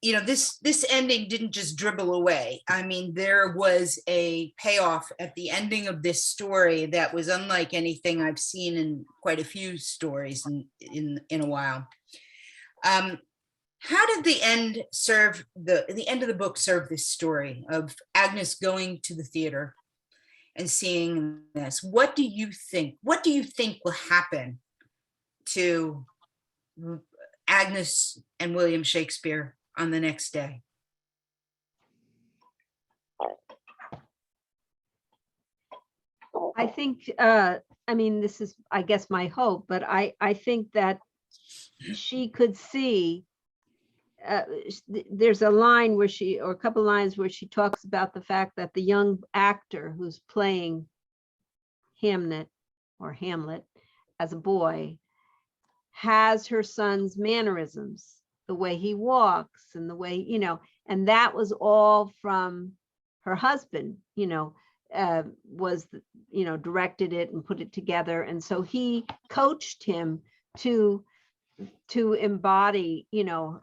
you know, this ending didn't just dribble away. I mean, there was a payoff at the ending of this story that was unlike anything I've seen in quite a few stories in a while. How did the end of the book serve this story of Agnes going to the theater and seeing this? What do you think? What do you think will happen to Agnes and William Shakespeare on the next day? I think, I mean, this is, I guess, my hope, but I think that she could see, there's a line where or a couple lines where she talks about the fact that the young actor who's playing Hamnet or Hamlet as a boy has her son's mannerisms, the way he walks and the way, you know, and that was all from her husband, you know, was, you know, directed it and put it together. And so he coached him to embody, you know,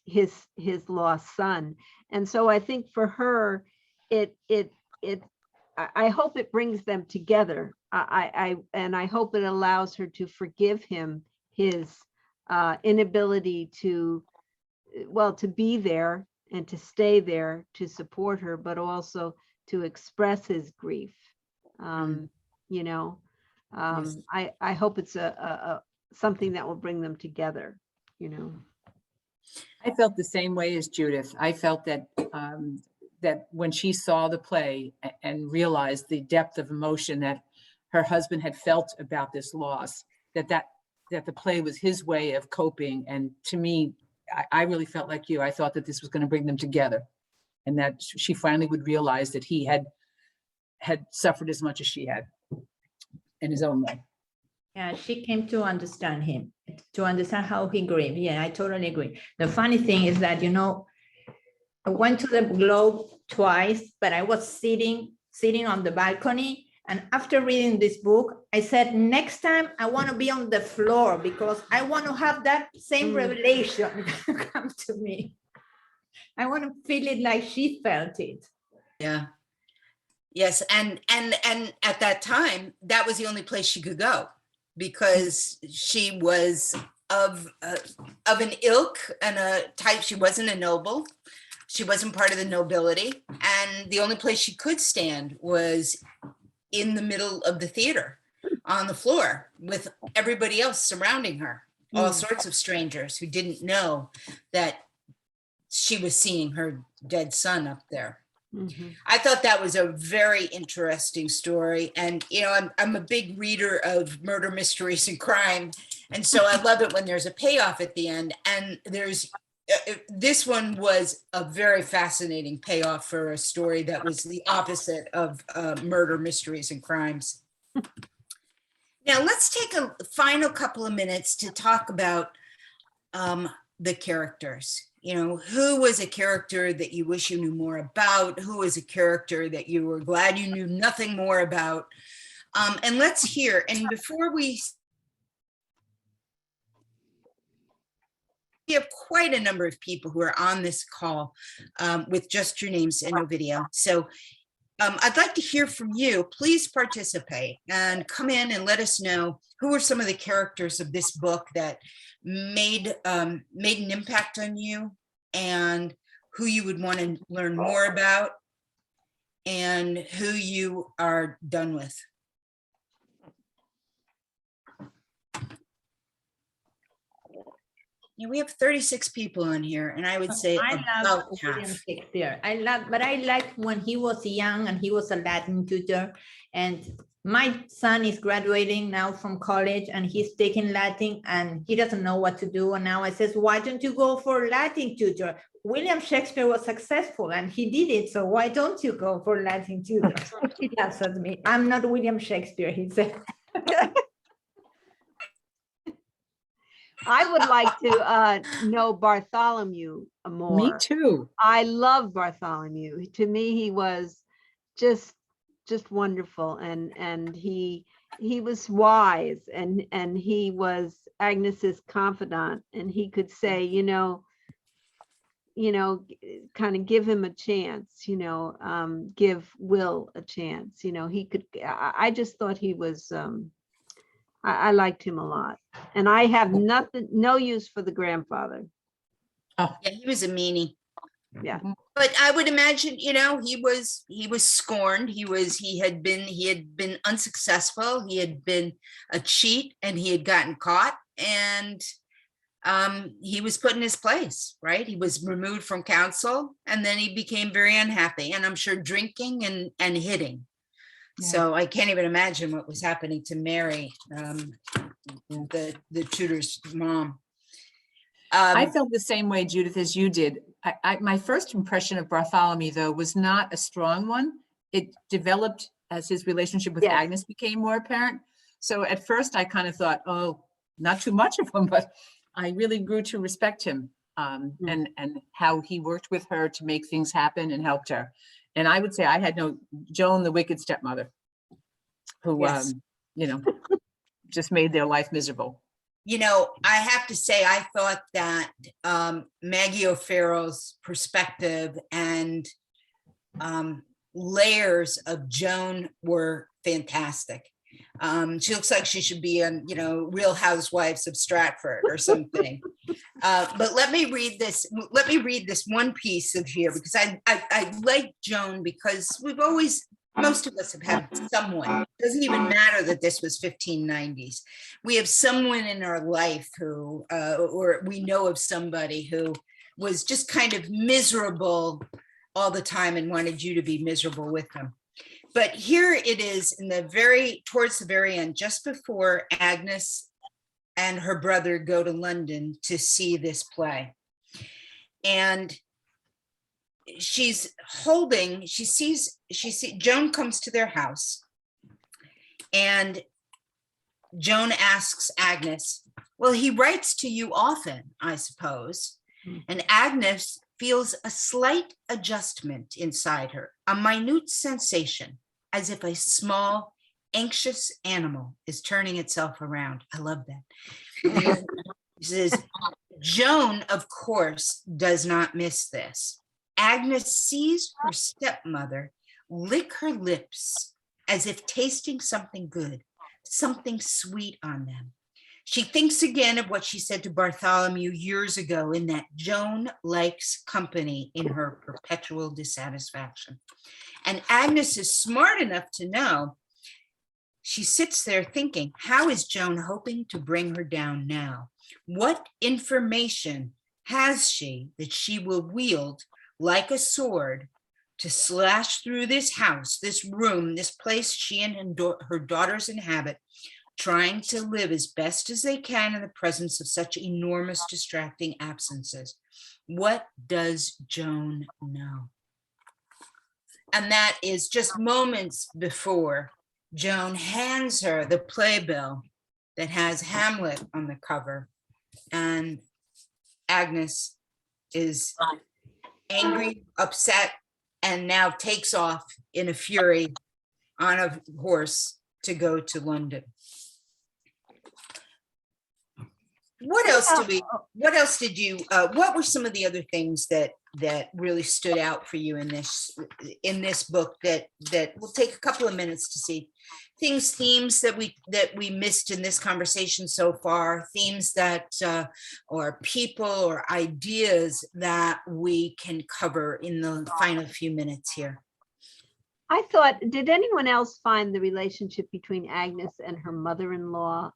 his lost son. And so I think for her, I hope it brings them together. And I hope it allows her to forgive him his inability to, well, to be there and to stay there to support her, but also to express his grief. You know, Yes. I hope it's a something that will bring them together, you know. I felt the same way as Judith. I felt that that when she saw the play and realized the depth of emotion that her husband had felt about this loss, that the play was his way of coping. And to me, I really felt like you. I thought that this was going to bring them together, and that she finally would realize that he had suffered as much as she had in his own way. Yeah, she came to understand him, to understand how he grieved. Yeah, I totally agree. The funny thing is that, you know, I went to the Globe twice, but I was sitting on the balcony. And after reading this book, I said, next time I want to be on the floor because I want to have that same revelation come to me. I want to feel it like she felt it. Yeah. Yes. And at that time, that was the only place she could go, because she was of an ilk and a type. She wasn't a noble. She wasn't part of the nobility. And the only place she could stand was in the middle of the theater on the floor with everybody else surrounding her, all sorts of strangers who didn't know that she was seeing her dead son up there. I thought that was a very interesting story. And, you know, I'm a big reader of murder mysteries and crime. And so I love it when there's a payoff at the end. And this one was a very fascinating payoff for a story that was the opposite of murder mysteries and crimes. Now let's take a final couple of minutes to talk about the characters. You know, who was a character that you wish you knew more about? Who was a character that you were glad you knew nothing more about? And let's hear, and before we have quite a number of people who are on this call with just your names and no video. So I'd like to hear from you. Please participate and come in and let us know who are some of the characters of this book that made an impact on you, and who you would want to learn more about, and who you are done with. Yeah, we have 36 people on here, and I would say I love about William half. Shakespeare. But I liked when he was young and he was a Latin tutor. And my son is graduating now from college and he's taking Latin and he doesn't know what to do. And now I says, why don't you go for Latin tutor? William Shakespeare was successful and he did it. So why don't you go for Latin tutor? He laughs at me. I'm not William Shakespeare, he said. I would like to know Bartholomew more. Me too. I love Bartholomew. To me, he was just wonderful, and he was wise, and he was Agnes's confidant, and he could say, you know, kind of give him a chance, give Will a chance, he could, I just thought he was, I liked him a lot. And I have no use for the grandfather. Oh, Yeah, he was a meanie. Yeah. But I would imagine, he was scorned. He had been unsuccessful. He had been a cheat and he had gotten caught, and he was put in his place, right? He was removed from council, and then he became very unhappy, and I'm sure drinking and hitting. Yeah. So I can't even imagine what was happening to Mary, the tutor's mom. I felt the same way, Judith, as you did. My first impression of Bartholomew, though, was not a strong one. It developed as his relationship with Yes. Agnes became more apparent. So at first I kind of thought, oh, not too much of him, but I really grew to respect him and how he worked with her to make things happen and helped her. And I would say I had no Joan, the wicked stepmother, who, Yes. just made their life miserable. I have to say, I thought that Maggie O'Farrell's perspective and layers of Joan were fantastic. She looks like she should be on, Real Housewives of Stratford or something. But let me read this. Let me read this one piece of here, because I like Joan, because most of us have had someone. It doesn't even matter that this was 1590s. We have someone in our life who, or we know of somebody who was just kind of miserable all the time and wanted you to be miserable with them. But here it is towards the very end, just before Agnes and her brother go to London to see this play. And she sees Joan comes to their house, and Joan asks Agnes, well, he writes to you often, I suppose. And Agnes feels a slight adjustment inside her, a minute sensation, as if a small, anxious animal is turning itself around. I love that. She says, Joan, of course, does not miss this. Agnes sees her stepmother lick her lips as if tasting something good, something sweet on them. She thinks again of what she said to Bartholomew years ago, in that Joan likes company in her perpetual dissatisfaction. And Agnes is smart enough to know. She sits there thinking, how is Joan hoping to bring her down now? What information has she that she will wield like a sword to slash through this house, this room, this place she and her daughters inhabit, trying to live as best as they can in the presence of such enormous distracting absences? What does Joan know? And that is just moments before Joan hands her the playbill that has Hamlet on the cover. And Agnes is angry, upset, and now takes off in a fury on a horse to go to London. What else did you, what were some of the other things that really stood out for you in this book that will take a couple of minutes to see? Themes that we missed in this conversation so far, themes that, or people or ideas that we can cover in the final few minutes here. I thought, did anyone else find the relationship between Agnes and her mother-in-law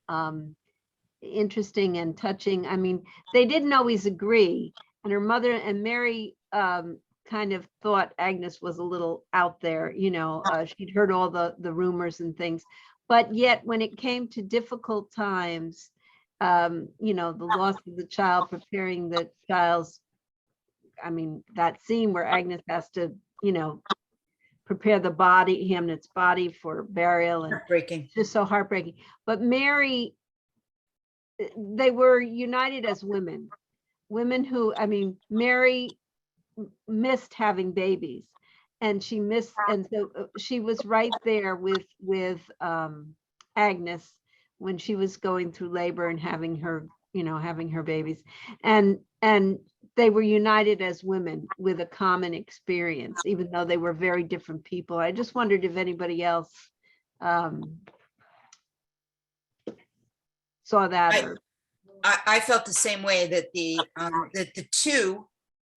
interesting and touching? I mean, they didn't always agree, and her mother and Mary kind of thought Agnes was a little out there, she'd heard all the rumors and things, but yet when it came to difficult times, the loss of the child, preparing the child's, that scene where Agnes has to, prepare the body, Hamnet's body, for burial, and Heartbreaking. just so heartbreaking. But Mary, they were united as women who, Mary missed having babies, and she missed, and so she was right there with Agnes when she was going through labor and having her babies, and they were united as women with a common experience, even though they were very different people. I just wondered if anybody else saw that. I felt the same way, that the two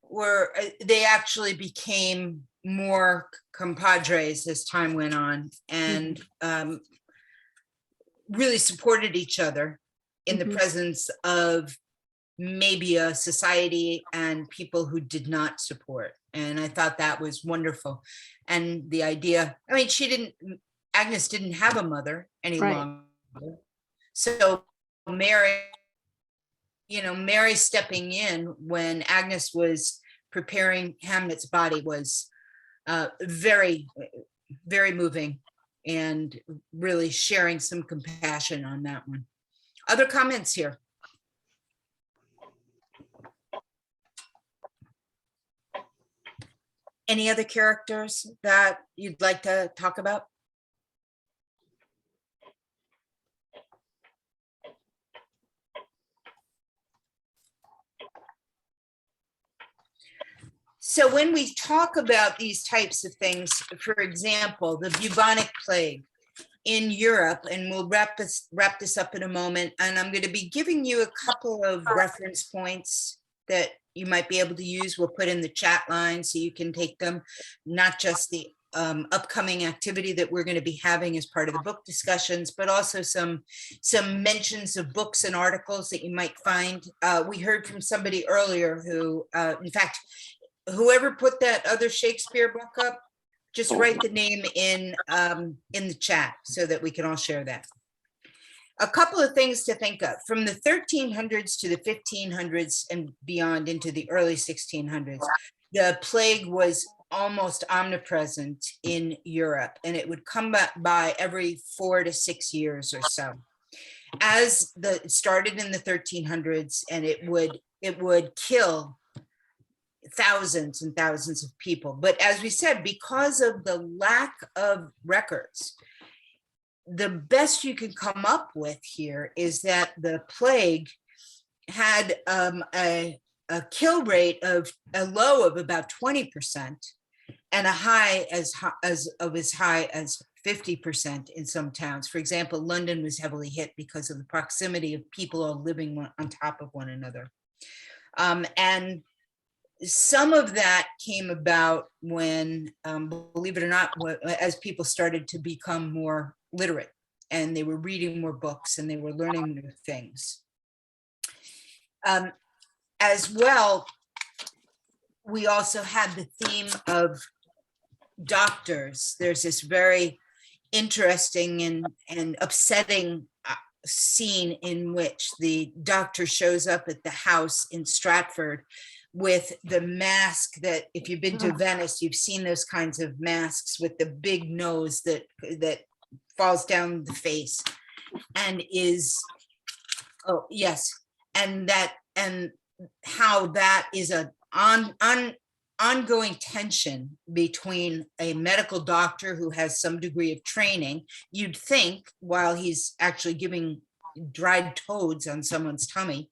were, they actually became more compadres as time went on, and really supported each other in the presence of maybe a society and people who did not support. And I thought that was wonderful. And the idea, I mean, Agnes didn't have a mother any longer. So Mary, Mary stepping in when Agnes was preparing Hamnet's body was very, very moving, and really sharing some compassion on that one. Other comments here? Any other characters that you'd like to talk about? So when we talk about these types of things, for example, the bubonic plague in Europe, and we'll wrap this up in a moment, and I'm going to be giving you a couple of reference points that you might be able to use. We'll put in the chat line so you can take them, not just the upcoming activity that we're going to be having as part of the book discussions, but also some mentions of books and articles that you might find. We heard from somebody earlier who, in fact, whoever put that other Shakespeare book up, just write the name in the chat so that we can all share that. A couple of things to think of. From the 1300s to the 1500s and beyond into the early 1600s, the plague was almost omnipresent in Europe, and it would come by every 4 to 6 years or so. It started in the 1300s, and it would kill thousands and thousands of people. But as we said, because of the lack of records, the best you can come up with here is that the plague had a kill rate of a low of about 20% and a high as high as 50% in some towns. For example, London was heavily hit because of the proximity of people all living on top of one another. And some of that came about when, believe it or not, as people started to become more literate, and they were reading more books, and they were learning new things. As well, we also had the theme of doctors. There's this very interesting and upsetting scene in which the doctor shows up at the house in Stratford with the mask that, if you've been to Venice, you've seen those kinds of masks with the big nose that falls down the face, and is, oh yes, and how that is an ongoing tension between a medical doctor who has some degree of training, you'd think, while he's actually giving dried toads on someone's tummy,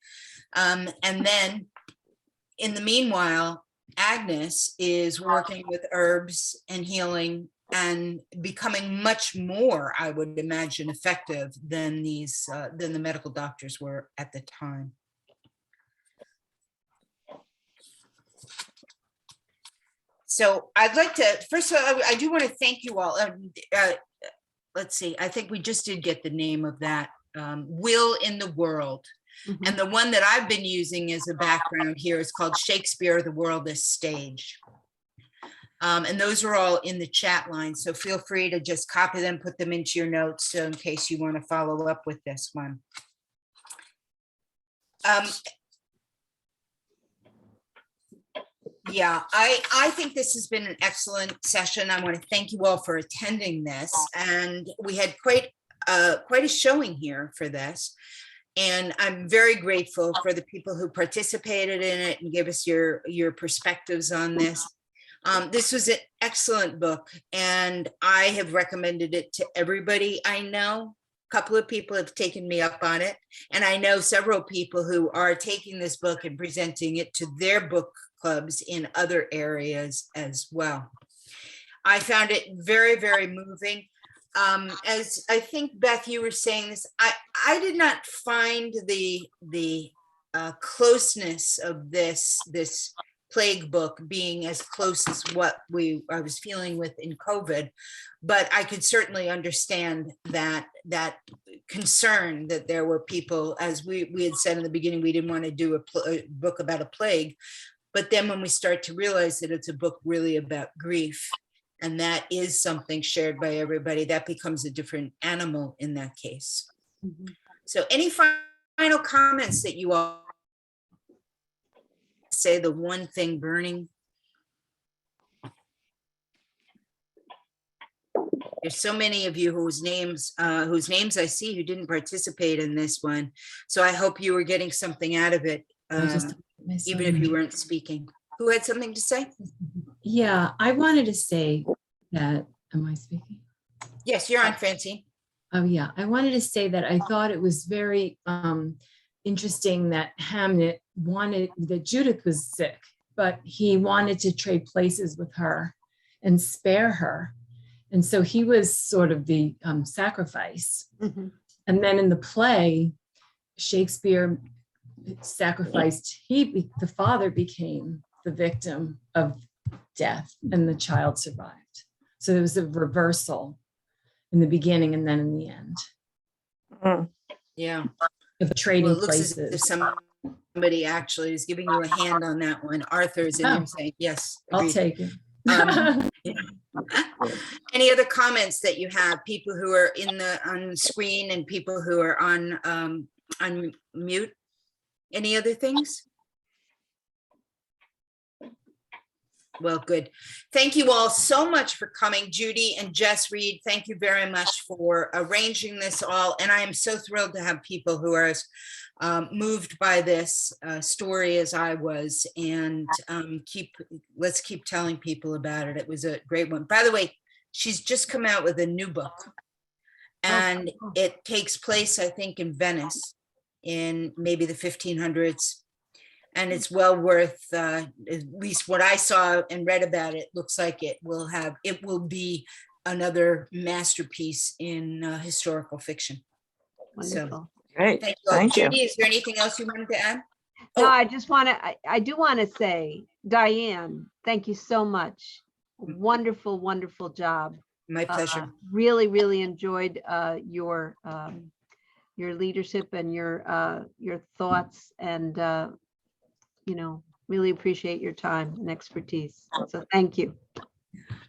and then in the meanwhile, Agnes is working with herbs and healing and becoming much more, I would imagine, effective than the medical doctors were at the time. So I'd like to, first of all, I do want to thank you all. Let's see, I think we just did get the name of that, Will in the World. And the one that I've been using as a background here is called Shakespeare, the World as Stage. And those are all in the chat line. So feel free to just copy them, put them into your notes in case you want to follow up with this one. Yeah, I think this has been an excellent session. I want to thank you all for attending this. And we had quite a showing here for this. And I'm very grateful for the people who participated in it and gave us your perspectives on this. This was an excellent book, and I have recommended it to everybody I know, couple of people have taken me up on it. And I know several people who are taking this book and presenting it to their book clubs in other areas as well. I found it very, very moving. As I think, Beth, you were saying this, I did not find the closeness of this plague book being as close as what I was feeling with in COVID, but I could certainly understand that concern that there were people, as we had said in the beginning, we didn't want to do a book about a plague, but then when we start to realize that it's a book really about grief, and that is something shared by everybody, that becomes a different animal in that case. Mhm. So any final comments that you all say, the one thing burning? There's so many of you whose names I see who didn't participate in this one. So I hope you were getting something out of it, even if you weren't speaking. Who had something to say? Yeah, I wanted to say that, am I speaking? Yes, you're on, Francine. Oh, yeah. I wanted to say that I thought it was very interesting that Hamnet wanted, that Judith was sick, but he wanted to trade places with her and spare her. And so he was sort of the sacrifice. Mhm. And then in the play, Shakespeare sacrificed, the father became the victim of death and the child survived. So there was a reversal in the beginning and then in the end Yeah. of trading Well, it looks as places. if somebody actually is giving you a hand on that one. Arthur is in there saying, yes. I'll agreed. take it. Yeah. Any other comments that you have? People who are on the screen and people who are on mute? Any other things? Well, good. Thank you all so much for coming. Judy and Jess Reed, thank you very much for arranging this all. And I am so thrilled to have people who are as moved by this story as I was, and let's keep telling people about it. It was a great one. By the way, she's just come out with a new book, and it takes place, I think, in Venice in maybe the 1500s. And it's well worth, at least what I saw and read about it, looks like it will be another masterpiece in historical fiction. Wonderful. So, Great. thank you all. Thank you. Judy, is there anything else you wanted to add? No, Oh. I do want to say, Diane, thank you so much. Wonderful, wonderful job. My pleasure. Really, really enjoyed your leadership and your thoughts, and really appreciate your time and expertise. So thank you.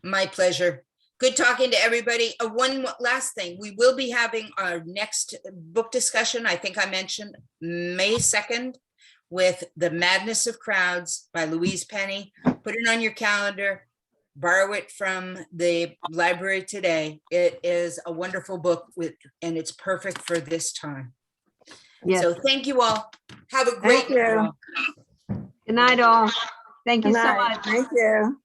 My pleasure. Good talking to everybody. One last thing, we will be having our next book discussion, I think I mentioned, May 2nd, with The Madness of Crowds by Louise Penny. Put it on your calendar, borrow it from the library today. It is a wonderful book and it's perfect for this time. Yes. So thank you all. Have a great Thank you. day. Good night, all. Thank you Good so night. much. Thank you.